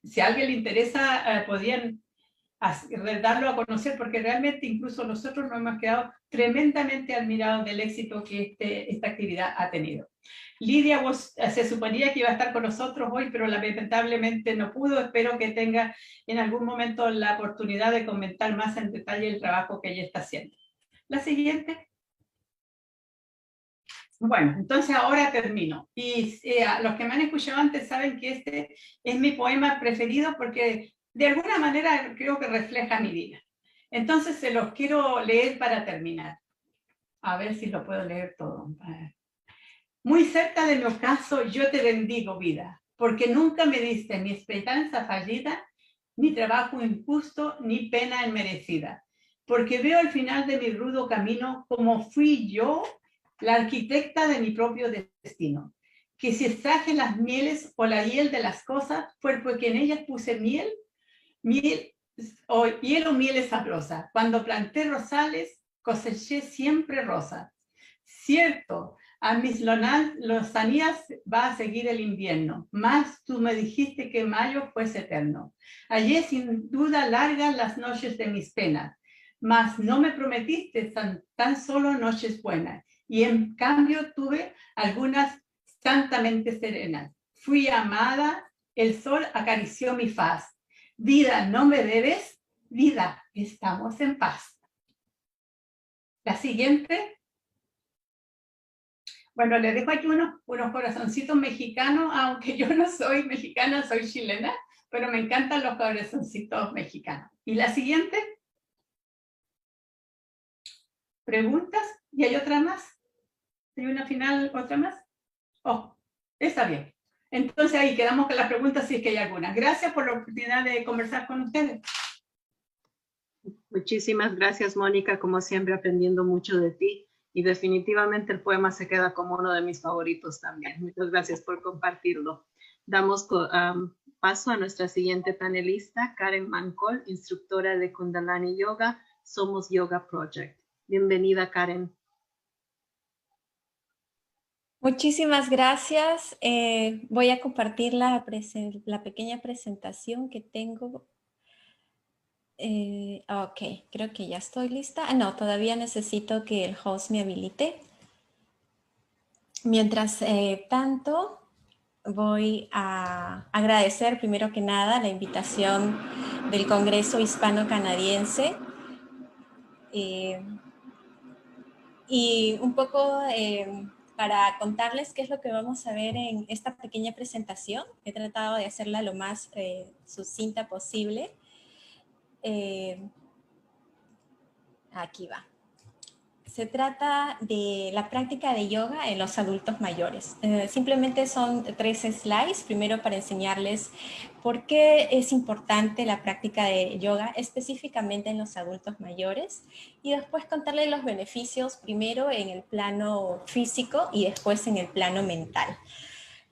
si a alguien le interesa, podrían darlo a conocer, porque realmente incluso nosotros nos hemos quedado tremendamente admirados del éxito que esta actividad ha tenido. Lidia se suponía que iba a estar con nosotros hoy, pero lamentablemente no pudo. Espero que tenga en algún momento la oportunidad de comentar más en detalle el trabajo que ella está haciendo. La siguiente. Bueno, entonces ahora termino. Y los que me han escuchado antes saben que este es mi poema preferido porque de alguna manera creo que refleja mi vida. Entonces se los quiero leer para terminar. A ver si lo puedo leer todo. Muy cerca de mi ocaso yo te bendigo, vida, porque nunca me diste ni esperanza fallida, ni trabajo injusto, ni pena inmerecida. Porque veo al final de mi rudo camino como fui yo la arquitecta de mi propio destino. Que si extraje las mieles o la hiel de las cosas, fue porque en ellas puse miel o miel sabrosa. Cuando planté rosales, coseché siempre rosas. Cierto, a mis lozanías va a seguir el invierno, mas tú me dijiste que mayo fuese eterno. Allí sin duda largas las noches de mis penas, mas no me prometiste tan solo noches buenas, y en cambio tuve algunas santamente serenas. Fui amada, el sol acarició mi faz. Vida, ¿no me debes? Vida, estamos en paz. La siguiente. Bueno, les dejo aquí unos corazoncitos mexicanos, aunque yo no soy mexicana, soy chilena, pero me encantan los corazoncitos mexicanos. ¿Y la siguiente? ¿Preguntas? ¿Y hay otra más? ¿Hay una final, otra más? Oh, está bien. Entonces ahí quedamos con las preguntas si es que hay alguna. Gracias por la oportunidad de conversar con ustedes. Muchísimas gracias, Mónica, como siempre aprendiendo mucho de ti. Y definitivamente el poema se queda como uno de mis favoritos también. Muchas gracias por compartirlo. Damos paso a nuestra siguiente panelista, Karen Mancol, instructora de Kundalini Yoga, Somos Yoga Project. Bienvenida, Karen. Muchísimas gracias. Voy a compartir la pequeña presentación que tengo. Ok, creo que ya estoy lista. No, todavía necesito que el host me habilite. Mientras tanto, voy a agradecer primero que nada la invitación del Congreso Hispano-Canadiense y un poco para contarles qué es lo que vamos a ver en esta pequeña presentación. He tratado de hacerla lo más sucinta posible. Aquí va. se trata de la práctica de yoga en los adultos mayores. Simplemente son 3 slides, primero para enseñarles por qué es importante la práctica de yoga específicamente en los adultos mayores y después contarles los beneficios primero en el plano físico y después en el plano mental.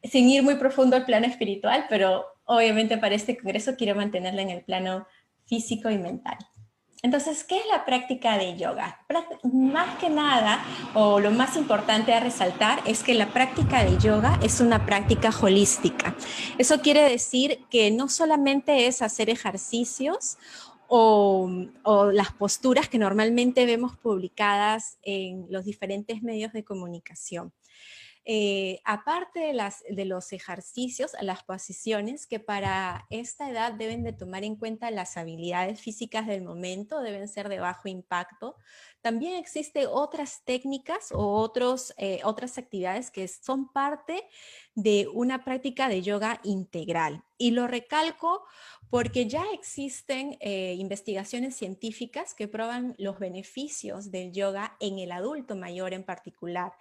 Sin ir muy profundo al plano espiritual, pero obviamente para este congreso quiero mantenerla en el plano físico y mental. Entonces, ¿qué es la práctica de yoga? Más que nada, o lo más importante a resaltar, es que la práctica de yoga es una práctica holística. Eso quiere decir que no solamente es hacer ejercicios o las posturas que normalmente vemos publicadas en los diferentes medios de comunicación. Aparte de los ejercicios, las posiciones que para esta edad deben de tomar en cuenta las habilidades físicas del momento, deben ser de bajo impacto. También existen otras técnicas o otras actividades que son parte de una práctica de yoga integral. Y lo recalco porque ya existen investigaciones científicas que prueban los beneficios del yoga en el adulto mayor en particular.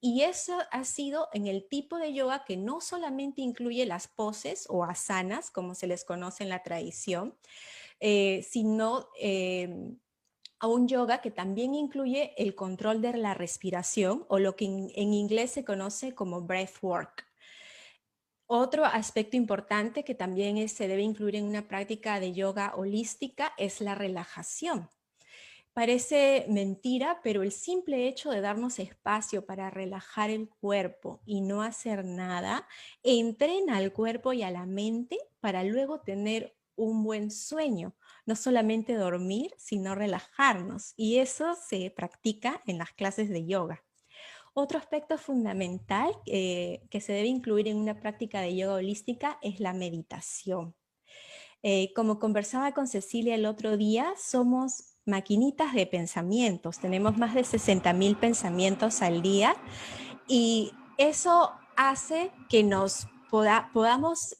Y eso ha sido en el tipo de yoga que no solamente incluye las poses o asanas, como se les conoce en la tradición, sino a un yoga que también incluye el control de la respiración o lo que en inglés se conoce como breathwork. Otro aspecto importante que también se debe incluir en una práctica de yoga holística es la relajación. Parece mentira, pero el simple hecho de darnos espacio para relajar el cuerpo y no hacer nada, entrena al cuerpo y a la mente para luego tener un buen sueño. No solamente dormir, sino relajarnos. Y eso se practica en las clases de yoga. Otro aspecto fundamental que se debe incluir en una práctica de yoga holística es la meditación. Como conversaba con Cecilia el otro día, somos maquinitas de pensamientos. Tenemos más de 60.000 pensamientos al día y eso hace que nos podamos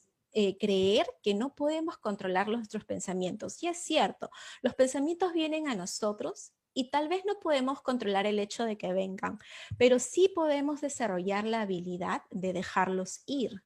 creer que no podemos controlar nuestros pensamientos. Y es cierto, los pensamientos vienen a nosotros y tal vez no podemos controlar el hecho de que vengan, pero sí podemos desarrollar la habilidad de dejarlos ir.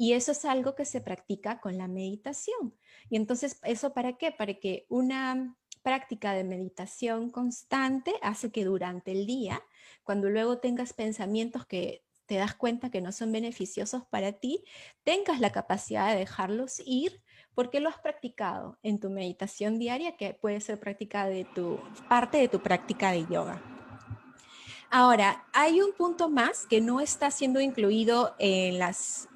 Y eso es algo que se practica con la meditación. Y entonces, ¿eso para qué? Para que una práctica de meditación constante hace que durante el día, cuando luego tengas pensamientos que te das cuenta que no son beneficiosos para ti, tengas la capacidad de dejarlos ir porque lo has practicado en tu meditación diaria, que puede ser parte de tu práctica de yoga. Ahora, hay un punto más que no está siendo incluido en las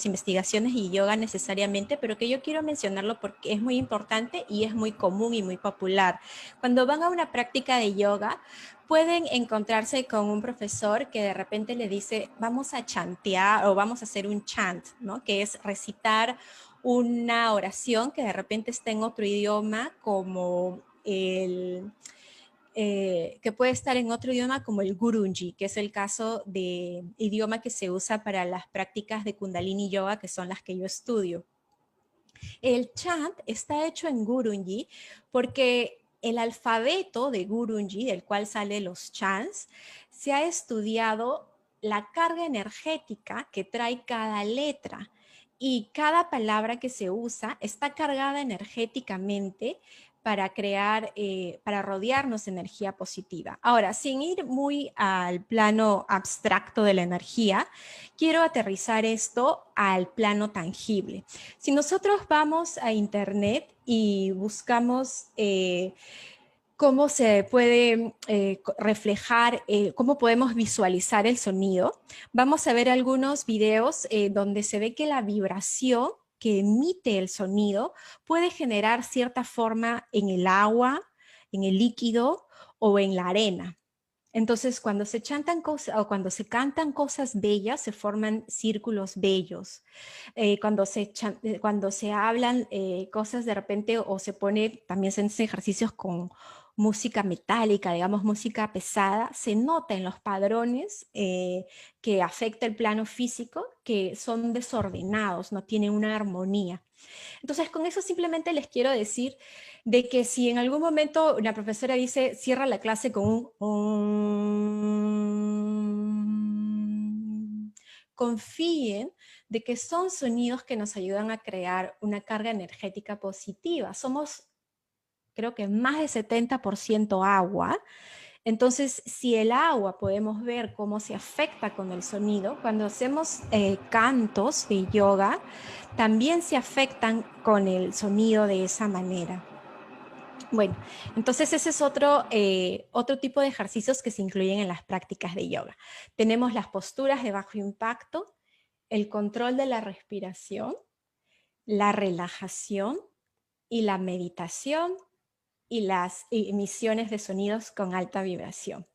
investigaciones y yoga necesariamente, pero que yo quiero mencionarlo porque es muy importante y es muy común y muy popular. Cuando van a una práctica de yoga, pueden encontrarse con un profesor que de repente le dice, vamos a chantear o vamos a hacer un chant, ¿no? Que es recitar una oración que de repente está en otro idioma como que puede estar en otro idioma como el Gurunji, que es el caso de idioma que se usa para las prácticas de Kundalini Yoga, que son las que yo estudio. El chant está hecho en Gurunji porque el alfabeto de Gurunji, del cual salen los chants, se ha estudiado la carga energética que trae cada letra y cada palabra que se usa está cargada energéticamente para para rodearnos de energía positiva. Ahora, sin ir muy al plano abstracto de la energía, quiero aterrizar esto al plano tangible. Si nosotros vamos a internet y buscamos cómo se puede reflejar, cómo podemos visualizar el sonido, vamos a ver algunos videos donde se ve que la vibración que emite el sonido puede generar cierta forma en el agua, en el líquido o en la arena. Entonces, cuando se chantan cosas o cuando se cantan cosas bellas, se forman círculos bellos. Cuando se hablan cosas de repente o se pone, también se hacen ejercicios con música metálica, digamos música pesada, se nota en los padrones que afecta el plano físico, que son desordenados, no tienen una armonía. Entonces, con eso simplemente les quiero decir de que si en algún momento una profesora dice, cierra la clase con un confíen de que son sonidos que nos ayudan a crear una carga energética positiva. Somos, creo que más de 70% agua. Entonces, si el agua podemos ver cómo se afecta con el sonido, cuando hacemos cantos de yoga, también se afectan con el sonido de esa manera. Bueno, entonces ese es otro tipo de ejercicios que se incluyen en las prácticas de yoga. Tenemos las posturas de bajo impacto, el control de la respiración, la relajación y la meditación, y las emisiones de sonidos con alta vibración.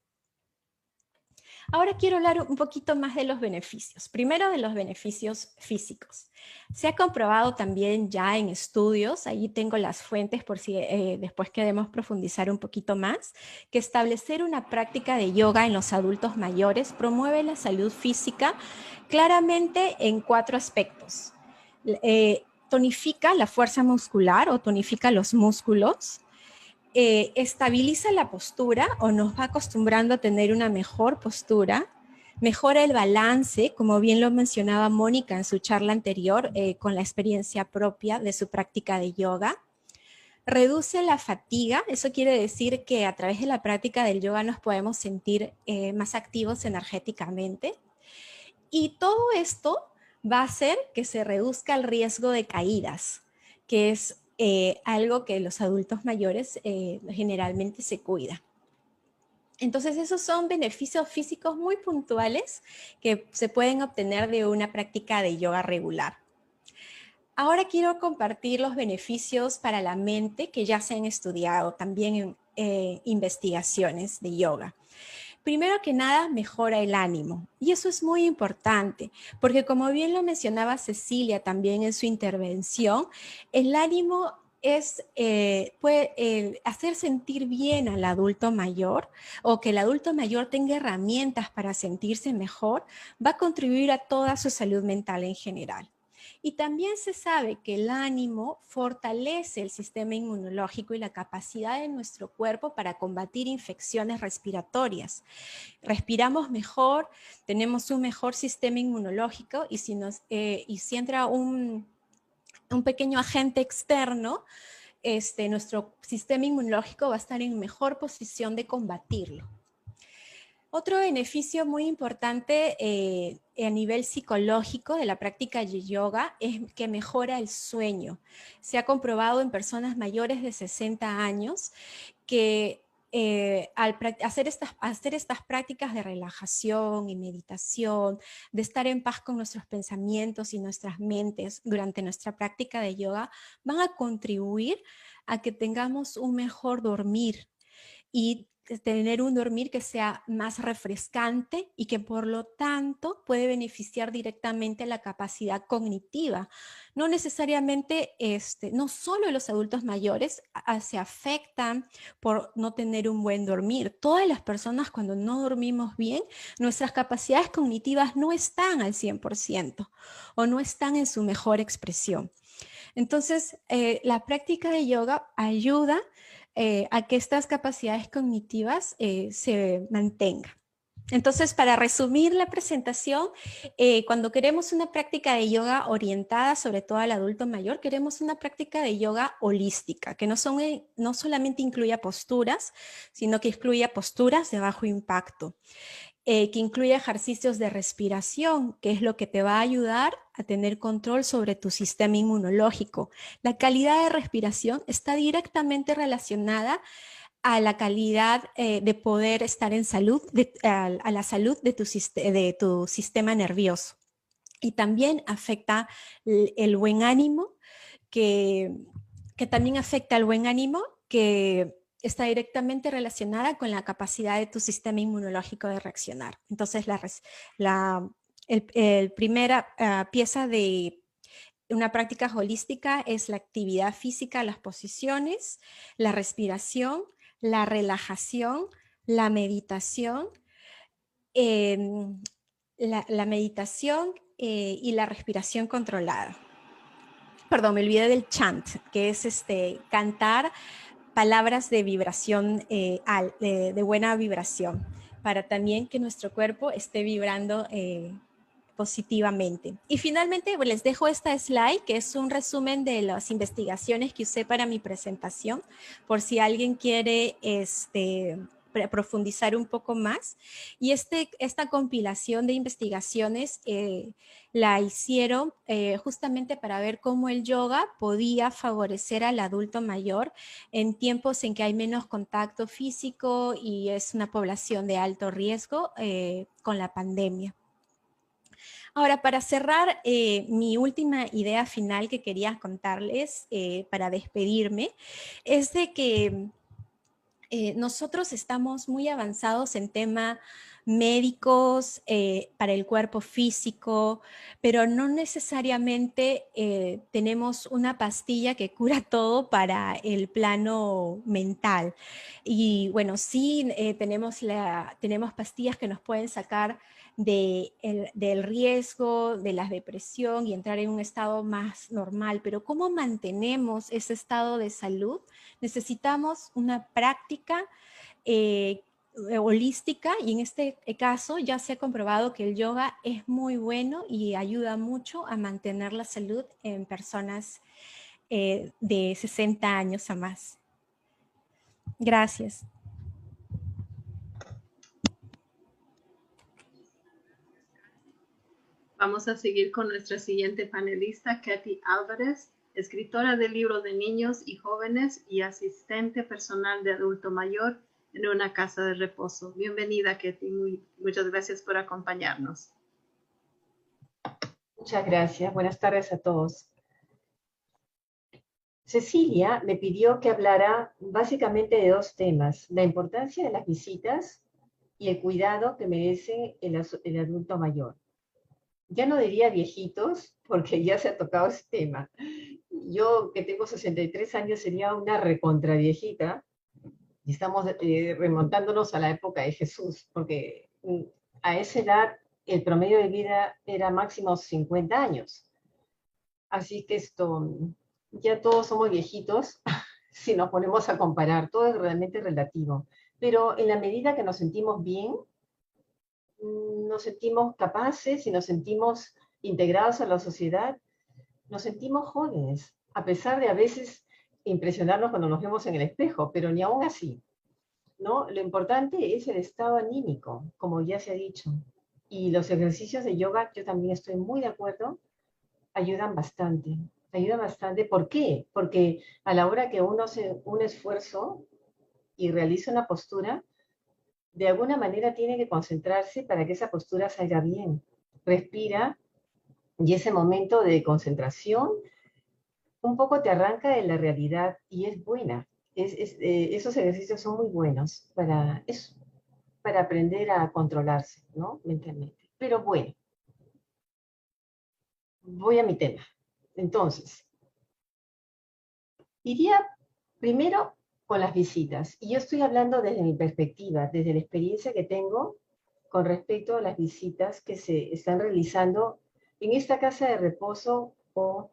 Ahora quiero hablar un poquito más de los beneficios. Primero, de los beneficios físicos. Se ha comprobado también ya en estudios, ahí tengo las fuentes por si después queremos profundizar un poquito más, que establecer una práctica de yoga en los adultos mayores promueve la salud física claramente en 4 aspectos. Tonifica la fuerza muscular o tonifica los músculos. Estabiliza la postura o nos va acostumbrando a tener una mejor postura, mejora el balance, como bien lo mencionaba Mónica en su charla anterior con la experiencia propia de su práctica de yoga, reduce la fatiga, eso quiere decir que a través de la práctica del yoga nos podemos sentir más activos energéticamente, y todo esto va a hacer que se reduzca el riesgo de caídas, que es algo que los adultos mayores generalmente se cuidan. Entonces esos son beneficios físicos muy puntuales que se pueden obtener de una práctica de yoga regular. Ahora quiero compartir los beneficios para la mente que ya se han estudiado también en investigaciones de yoga. Primero que nada, mejora el ánimo. Y eso es muy importante, porque como bien lo mencionaba Cecilia también en su intervención, el ánimo puede hacer sentir bien al adulto mayor, o que el adulto mayor tenga herramientas para sentirse mejor, va a contribuir a toda su salud mental en general. Y también se sabe que el ánimo fortalece el sistema inmunológico y la capacidad de nuestro cuerpo para combatir infecciones respiratorias. Respiramos mejor, tenemos un mejor sistema inmunológico, y si entra un pequeño agente externo, nuestro sistema inmunológico va a estar en mejor posición de combatirlo. Otro beneficio muy importante a nivel psicológico de la práctica de yoga es que mejora el sueño. Se ha comprobado en personas mayores de 60 años que al hacer estas prácticas de relajación y meditación, de estar en paz con nuestros pensamientos y nuestras mentes durante nuestra práctica de yoga, van a contribuir a que tengamos un mejor dormir y tener un dormir que sea más refrescante y que por lo tanto puede beneficiar directamente a la capacidad cognitiva. No necesariamente, no solo los adultos mayores se afectan por no tener un buen dormir. Todas las personas, cuando no dormimos bien, nuestras capacidades cognitivas no están al 100% o no están en su mejor expresión. Entonces, la práctica de yoga ayuda a que estas capacidades cognitivas se mantengan. Entonces, para resumir la presentación, cuando queremos una práctica de yoga orientada sobre todo al adulto mayor, queremos una práctica de yoga holística, que no solamente incluya posturas, sino que incluya posturas de bajo impacto, que incluya ejercicios de respiración, que es lo que te va a ayudar a tener control sobre tu sistema inmunológico. La calidad de respiración está directamente relacionada a la calidad de poder estar en salud, a la salud de tu sistema nervioso. Y también afecta el buen ánimo, que también afecta el buen ánimo, que está directamente relacionada con la capacidad de tu sistema inmunológico de reaccionar. Entonces, la primera pieza de una práctica holística es la actividad física, las posiciones, la respiración, la relajación, la meditación, la meditación y la respiración controlada. perdón, me olvidé del chant, que es cantar palabras de vibración, de buena vibración, para también que nuestro cuerpo esté vibrando positivamente. Y finalmente les dejo esta slide, que es un resumen de las investigaciones que usé para mi presentación, por si alguien quiere profundizar un poco más. Y esta compilación de investigaciones la hicieron justamente para ver cómo el yoga podía favorecer al adulto mayor en tiempos en que hay menos contacto físico y es una población de alto riesgo con la pandemia. Ahora, para cerrar, mi última idea final que quería contarles para despedirme es de que nosotros estamos muy avanzados en tema médicos para el cuerpo físico, pero no necesariamente tenemos una pastilla que cura todo para el plano mental. Y bueno, sí tenemos pastillas que nos pueden sacar del riesgo, de la depresión y entrar en un estado más normal, pero ¿cómo mantenemos ese estado de salud? Necesitamos una práctica holística, y en este caso ya se ha comprobado que el yoga es muy bueno y ayuda mucho a mantener la salud en personas de 60 años a más. Gracias. Vamos a seguir con nuestra siguiente panelista, Katy Álvarez, escritora de libros de niños y jóvenes y asistente personal de adulto mayor en una casa de reposo. Bienvenida, Katy. Muchas gracias por acompañarnos. Muchas gracias. Buenas tardes a todos. Cecilia me pidió que hablara básicamente de dos temas: la importancia de las visitas y el cuidado que merece el adulto mayor. Ya no diría viejitos, porque ya se ha tocado ese tema. Yo, que tengo 63 años, sería una recontraviejita, y estamos remontándonos a la época de Jesús, porque a esa edad el promedio de vida era máximo 50 años. Así que ya todos somos viejitos, si nos ponemos a comparar, todo es realmente relativo. Pero en la medida que nos sentimos bien, nos sentimos capaces y nos sentimos integrados a la sociedad, nos sentimos jóvenes, a pesar de a veces impresionarnos cuando nos vemos en el espejo, pero ni aún así, ¿no? Lo importante es el estado anímico, como ya se ha dicho. Y los ejercicios de yoga, yo también estoy muy de acuerdo, ayudan bastante. Ayudan bastante. ¿Por qué? Porque a la hora que uno hace un esfuerzo y realiza una postura, de alguna manera tiene que concentrarse para que esa postura salga bien. Respira, y ese momento de concentración un poco te arranca de la realidad y es buena. Esos ejercicios son muy buenos para aprender a controlarse, ¿no? Mentalmente. Pero bueno, voy a mi tema. Entonces, iría primero con las visitas. Y yo estoy hablando desde mi perspectiva, desde la experiencia que tengo con respecto a las visitas que se están realizando en esta casa de reposo o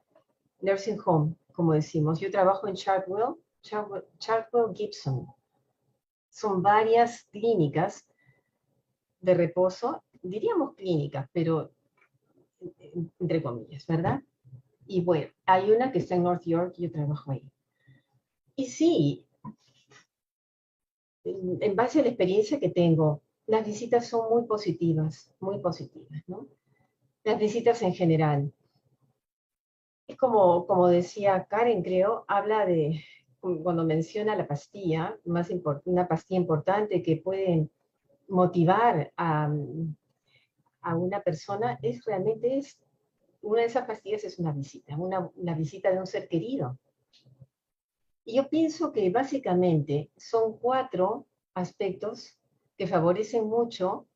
nursing home, como decimos. Yo trabajo en Chartwell Gibson. Son varias clínicas de reposo, diríamos clínicas, pero entre comillas, ¿verdad? Y bueno, hay una que está en North York y yo trabajo ahí. Y sí, en base a la experiencia que tengo, las visitas son muy positivas, ¿no? Las visitas en general. Es como decía Karen, creo, habla de, cuando menciona la pastilla, una pastilla importante que puede motivar a una persona, una de esas pastillas es una visita, una visita de un ser querido. Y yo pienso que básicamente son 4 aspectos que favorecen mucho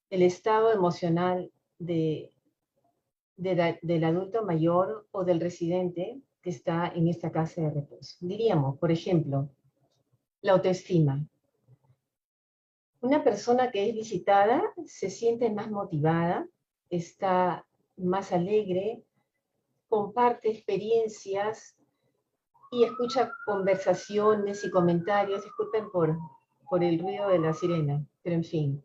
el estado emocional del adulto mayor o del residente que está en esta casa de reposo. Diríamos, por ejemplo, la autoestima. Una persona que es visitada se siente más motivada, está más alegre, comparte experiencias y escucha conversaciones y comentarios. Disculpen por el ruido de la sirena, pero en fin.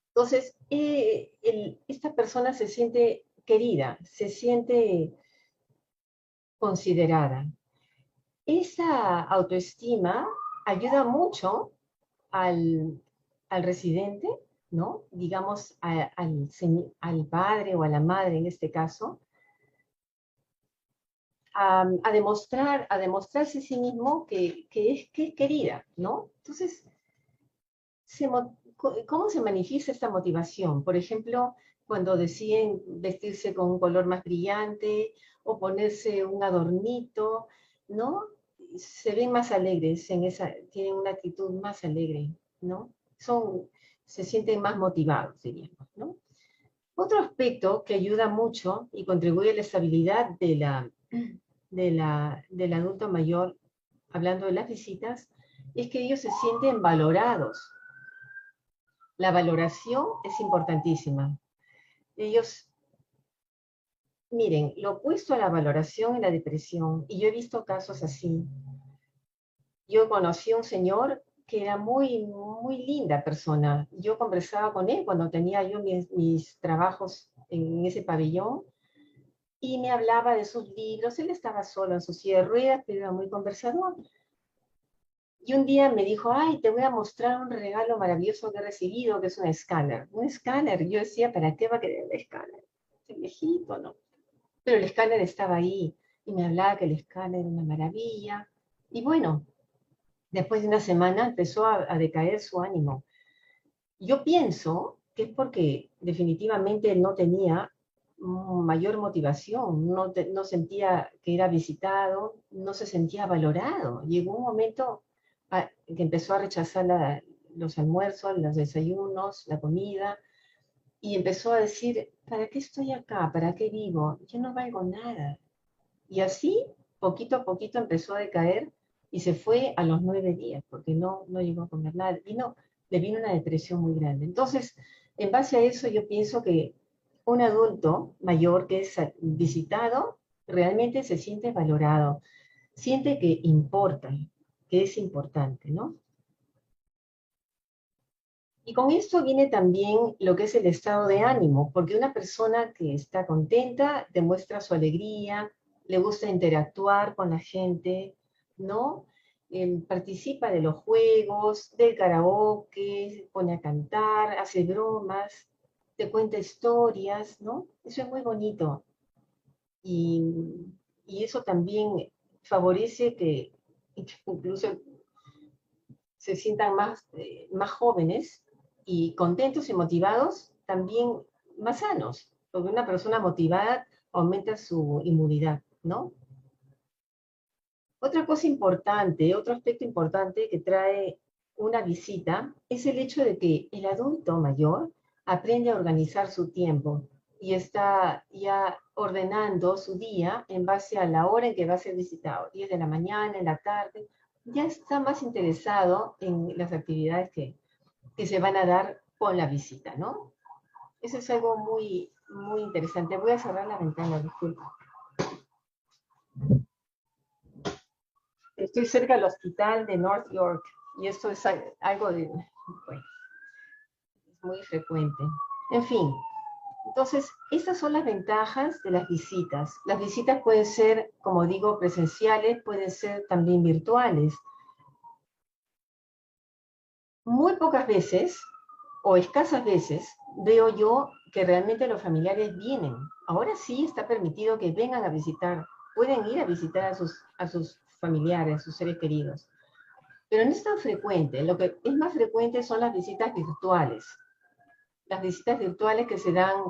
Entonces, esta persona se siente querida, se siente considerada. Esa autoestima ayuda mucho al residente, ¿no? Digamos, al padre o a la madre en este caso, a demostrarse a sí mismo que es querida, ¿no? Entonces, ¿cómo se manifiesta esta motivación? Por ejemplo, cuando deciden vestirse con un color más brillante o ponerse un adornito, ¿no? Se ven más alegres, tienen una actitud más alegre, ¿no? Se sienten más motivados, diríamos, ¿no? Otro aspecto que ayuda mucho y contribuye a la estabilidad del adulto mayor, hablando de las visitas, es que ellos se sienten valorados. La valoración es importantísima. Ellos, miren, lo opuesto a la valoración es la depresión, y yo he visto casos así. Yo conocí a un señor que era muy, muy linda persona. Yo conversaba con él cuando tenía yo mis trabajos en ese pabellón, y me hablaba de sus libros. Él estaba solo en su silla de ruedas, pero era muy conversador. Y un día me dijo, ay, te voy a mostrar un regalo maravilloso que he recibido, que es un escáner. Un escáner. Yo decía, ¿para qué va a querer el escáner? Este viejito, ¿no? Pero el escáner estaba ahí, y me hablaba que el escáner era una maravilla. Y bueno, después de una semana empezó a decaer su ánimo. Yo pienso que es porque definitivamente él no tenía mayor motivación, no sentía que era visitado, no se sentía valorado. Llegó un momento que empezó a rechazar los almuerzos, los desayunos, la comida, y empezó a decir, ¿para qué estoy acá? ¿Para qué vivo? Yo no valgo nada. Y así, poquito a poquito empezó a decaer, y se fue a los 9 días, porque no llegó a comer nada. Le vino una depresión muy grande. Entonces, en base a eso, yo pienso que un adulto mayor que es visitado realmente se siente valorado, siente que importa, que es importante, ¿no? Y con esto viene también lo que es el estado de ánimo, porque una persona que está contenta demuestra su alegría, le gusta interactuar con la gente, ¿no? Participa de los juegos, del karaoke, se pone a cantar, hace bromas, te cuenta historias, ¿no? Eso es muy bonito. Y eso también favorece que incluso se sientan más jóvenes y contentos y motivados, también más sanos, porque una persona motivada aumenta su inmunidad, ¿no? Otra cosa importante, otro aspecto importante que trae una visita es el hecho de que el adulto mayor aprende a organizar su tiempo y está ya ordenando su día en base a la hora en que va a ser visitado, 10 de la mañana, en la tarde. Ya está más interesado en las actividades que se van a dar con la visita, ¿no? Eso es algo muy, muy interesante. Voy a cerrar la ventana, disculpa. Estoy cerca del hospital de North York, y esto es algo de, bueno, es muy frecuente. En fin, entonces, estas son las ventajas de las visitas. Las visitas pueden ser, como digo, presenciales, pueden ser también virtuales. Muy pocas veces, o escasas veces, veo yo que realmente los familiares vienen. Ahora sí está permitido que vengan a visitar, pueden ir a visitar a sus familiares, a sus seres queridos. Pero no es tan frecuente. Lo que es más frecuente son las visitas virtuales. Las visitas virtuales que se dan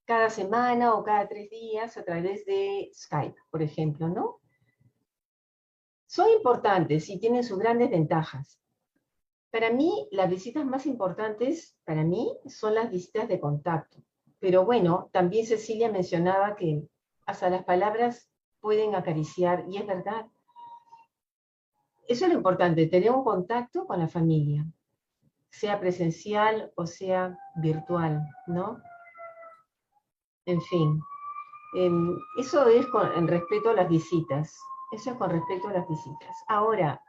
cada semana o cada 3 días a través de Skype, por ejemplo, ¿no? Son importantes y tienen sus grandes ventajas. Para mí, las visitas más importantes, para mí, son las visitas de contacto. Pero bueno, también Cecilia mencionaba que hasta las palabras pueden acariciar, y es verdad. Eso es lo importante, tener un contacto con la familia, sea presencial o sea virtual, ¿no? En fin. Eso es en respecto a las visitas. Eso es con respecto a las visitas. Ahora,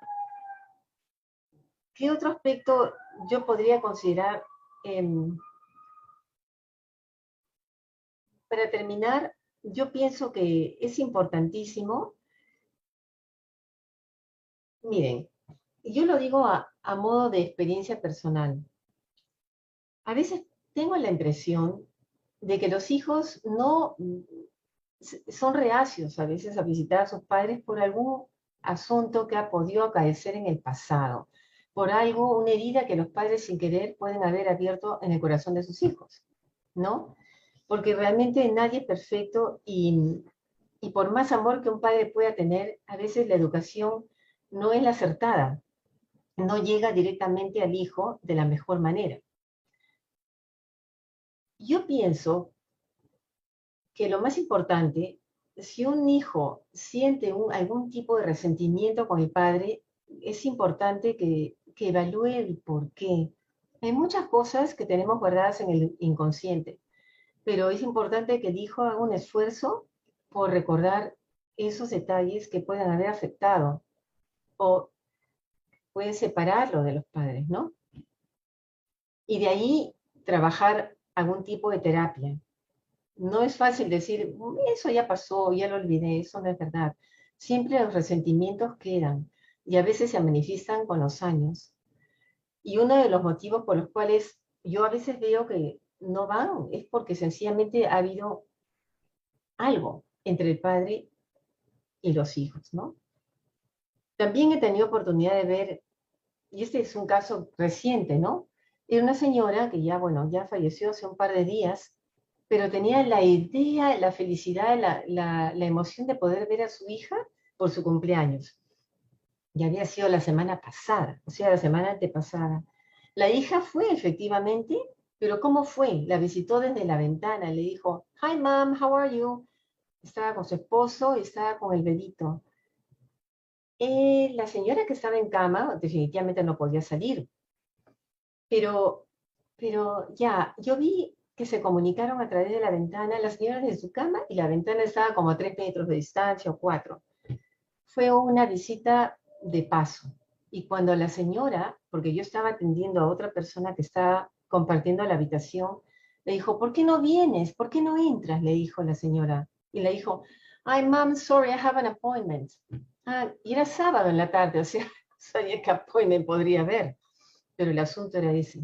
¿qué otro aspecto yo podría considerar? Para terminar, yo pienso que es importantísimo. Miren, yo lo digo a modo de experiencia personal. A veces tengo la impresión de que los hijos no son reacios a veces a visitar a sus padres por algún asunto que ha podido acaecer en el pasado, por algo, una herida que los padres sin querer pueden haber abierto en el corazón de sus hijos, ¿no? Porque realmente nadie es perfecto y por más amor que un padre pueda tener, a veces la educación no es la acertada, no llega directamente al hijo de la mejor manera. Yo pienso que lo más importante, si un hijo siente algún tipo de resentimiento con el padre, es importante que evalúe el por qué. Hay muchas cosas que tenemos guardadas en el inconsciente, pero es importante que el hijo haga un esfuerzo por recordar esos detalles que puedan haber afectado o pueden separarlo de los padres, ¿no? Y de ahí trabajar algún tipo de terapia. No es fácil decir, eso ya pasó, ya lo olvidé, eso no es verdad. Siempre los resentimientos quedan y a veces se manifiestan con los años. Y uno de los motivos por los cuales yo a veces veo que no van es porque sencillamente ha habido algo entre el padre y los hijos, ¿no? También he tenido oportunidad de ver, y este es un caso reciente, ¿no? Era una señora que ya, bueno, ya falleció hace un par de días, pero tenía la idea, la felicidad, la emoción de poder ver a su hija por su cumpleaños. Y había sido la semana pasada, o sea, la semana antepasada. La hija fue efectivamente, pero ¿cómo fue? La visitó desde la ventana, le dijo, "Hi, mom, how are you?" Estaba con su esposo y estaba con el bebito. La señora que estaba en cama definitivamente no podía salir, pero ya, yo vi que se comunicaron a través de la ventana, la señora desde su cama y la ventana estaba como a 3 metros de distancia o 4. Fue una visita de paso. Y cuando la señora, porque yo estaba atendiendo a otra persona que estaba compartiendo la habitación, le dijo, ¿por qué no vienes? ¿Por qué no entras? Le dijo la señora. Y le dijo, "Ay, mom, sorry, I have an appointment." Y era sábado en la tarde, o sea, no sabía qué appointment podría haber. Pero el asunto era ese.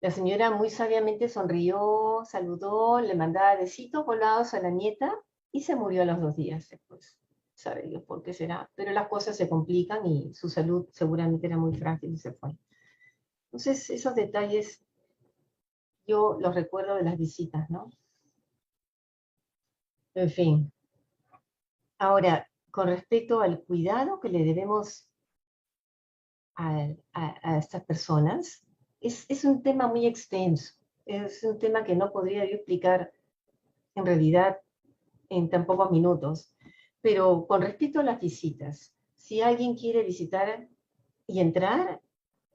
La señora muy sabiamente sonrió, saludó, le mandaba besitos volados a la nieta y se murió a los 2 días después. Sabe Dios por qué será, pero las cosas se complican y su salud seguramente era muy frágil y se fue. Entonces, esos detalles yo los recuerdo de las visitas, ¿no? En fin. Ahora, con respecto al cuidado que le debemos a estas personas, es un tema muy extenso. Es un tema que no podría yo explicar en realidad en tan pocos minutos. Pero con respecto a las visitas, si alguien quiere visitar y entrar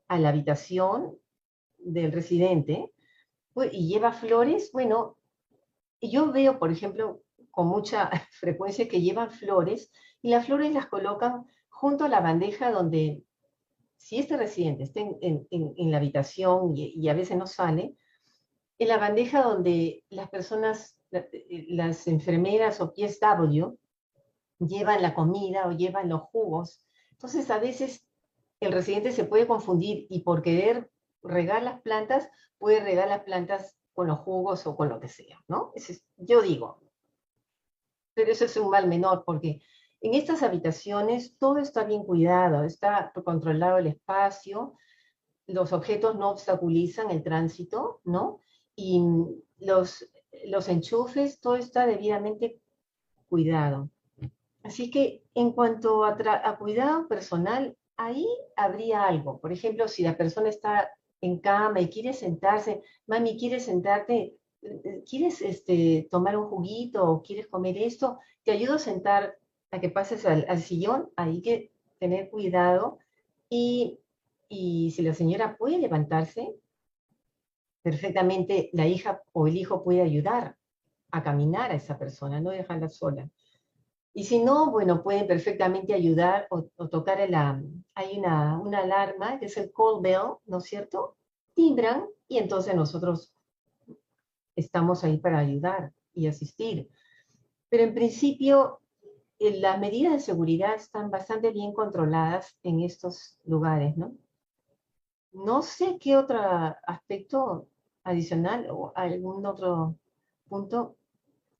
a la habitación del residente pues, y lleva flores, bueno, yo veo, por ejemplo, con mucha frecuencia que llevan flores y las flores las colocan junto a la bandeja donde, si este residente está en la habitación y a veces no sale, en la bandeja donde las personas, las enfermeras o PSW, llevan la comida o llevan los jugos. Entonces, a veces el residente se puede confundir y por querer regar las plantas, puede regar las plantas con los jugos o con lo que sea, ¿no? Yo digo, pero eso es un mal menor porque en estas habitaciones todo está bien cuidado, está controlado el espacio, los objetos no obstaculizan el tránsito, ¿no? Y los enchufes, todo está debidamente cuidado. Así que en cuanto a cuidado personal, ahí habría algo. Por ejemplo, si la persona está en cama y quiere sentarse, mami, ¿quieres sentarte? ¿Quieres tomar un juguito o quieres comer esto? Te ayudo a sentar, a que pases al sillón. Hay que tener cuidado. Y si la señora puede levantarse, perfectamente la hija o el hijo puede ayudar a caminar a esa persona, no dejarla sola. Y si no, bueno, pueden perfectamente ayudar o tocar hay una alarma que es el call bell, ¿no es cierto? Timbran y entonces nosotros estamos ahí para ayudar y asistir. Pero en principio, las medidas de seguridad están bastante bien controladas en estos lugares, ¿no? No sé qué otro aspecto adicional o algún otro punto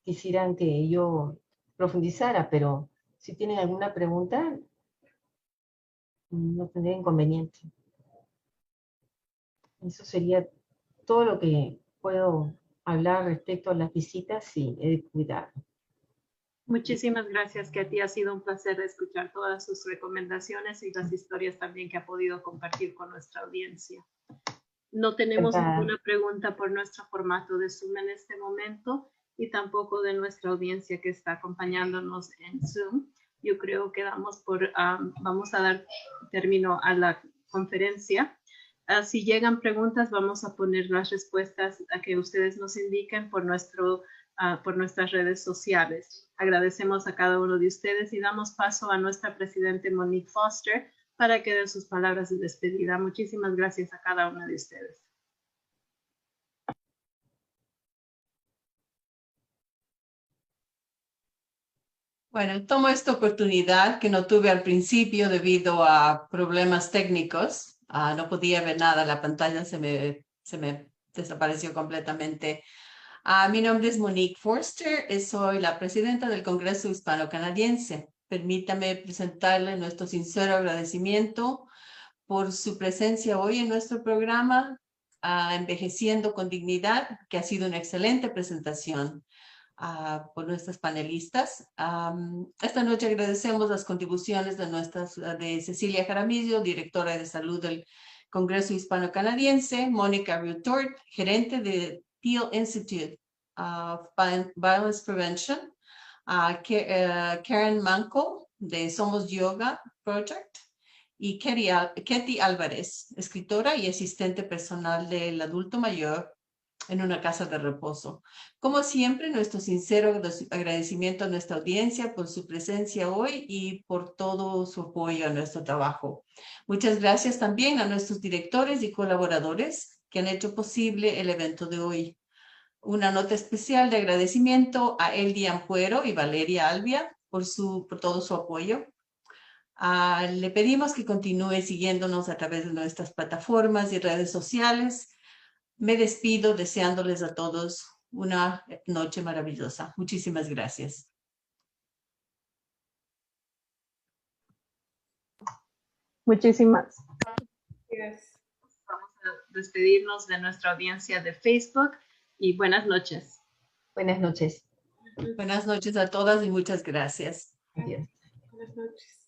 quisieran que yo profundizara, pero si tienen alguna pregunta, no tendré inconveniente. Eso sería todo lo que puedo hablar respecto a las visitas y el cuidado. Muchísimas gracias, Katy. Ha sido un placer escuchar todas sus recomendaciones y las historias también que ha podido compartir con nuestra audiencia. No tenemos ninguna pregunta por nuestro formato de Zoom en este momento y tampoco de nuestra audiencia que está acompañándonos en Zoom. Yo creo que vamos a dar término a la conferencia. Si llegan preguntas, vamos a poner las respuestas a que ustedes nos indiquen por nuestras redes sociales. Agradecemos a cada uno de ustedes y damos paso a nuestra presidente Monique Foster para que dé sus palabras de despedida. Muchísimas gracias a cada uno de ustedes. Bueno, tomo esta oportunidad que no tuve al principio debido a problemas técnicos. No podía ver nada, la pantalla se me desapareció completamente. Mi nombre es Monique Forster y soy la presidenta del Congreso Hispano-Canadiense. Permítame presentarle nuestro sincero agradecimiento por su presencia hoy en nuestro programa, Envejeciendo con Dignidad, que ha sido una excelente presentación por nuestras panelistas. Esta noche agradecemos las contribuciones de Cecilia Jaramillo, directora de salud del Congreso Hispano-Canadiense, Mónica Rutort, gerente de Peel Institute of Violence Prevention, Karen Manco de Somos Yoga Project y Ketty Álvarez, escritora y asistente personal del adulto mayor en una casa de reposo. Como siempre, nuestro sincero agradecimiento a nuestra audiencia por su presencia hoy y por todo su apoyo a nuestro trabajo. Muchas gracias también a nuestros directores y colaboradores que han hecho posible el evento de hoy. Una nota especial de agradecimiento a Eldi Ampuero y Valeria Albia por todo su apoyo. Le pedimos que continúe siguiéndonos a través de nuestras plataformas y redes sociales. Me despido deseándoles a todos una noche maravillosa. Muchísimas gracias. Muchísimas Gracias. Vamos a despedirnos de nuestra audiencia de Facebook y buenas noches. Buenas noches. Buenas noches a todas y muchas gracias. Adiós. Buenas noches.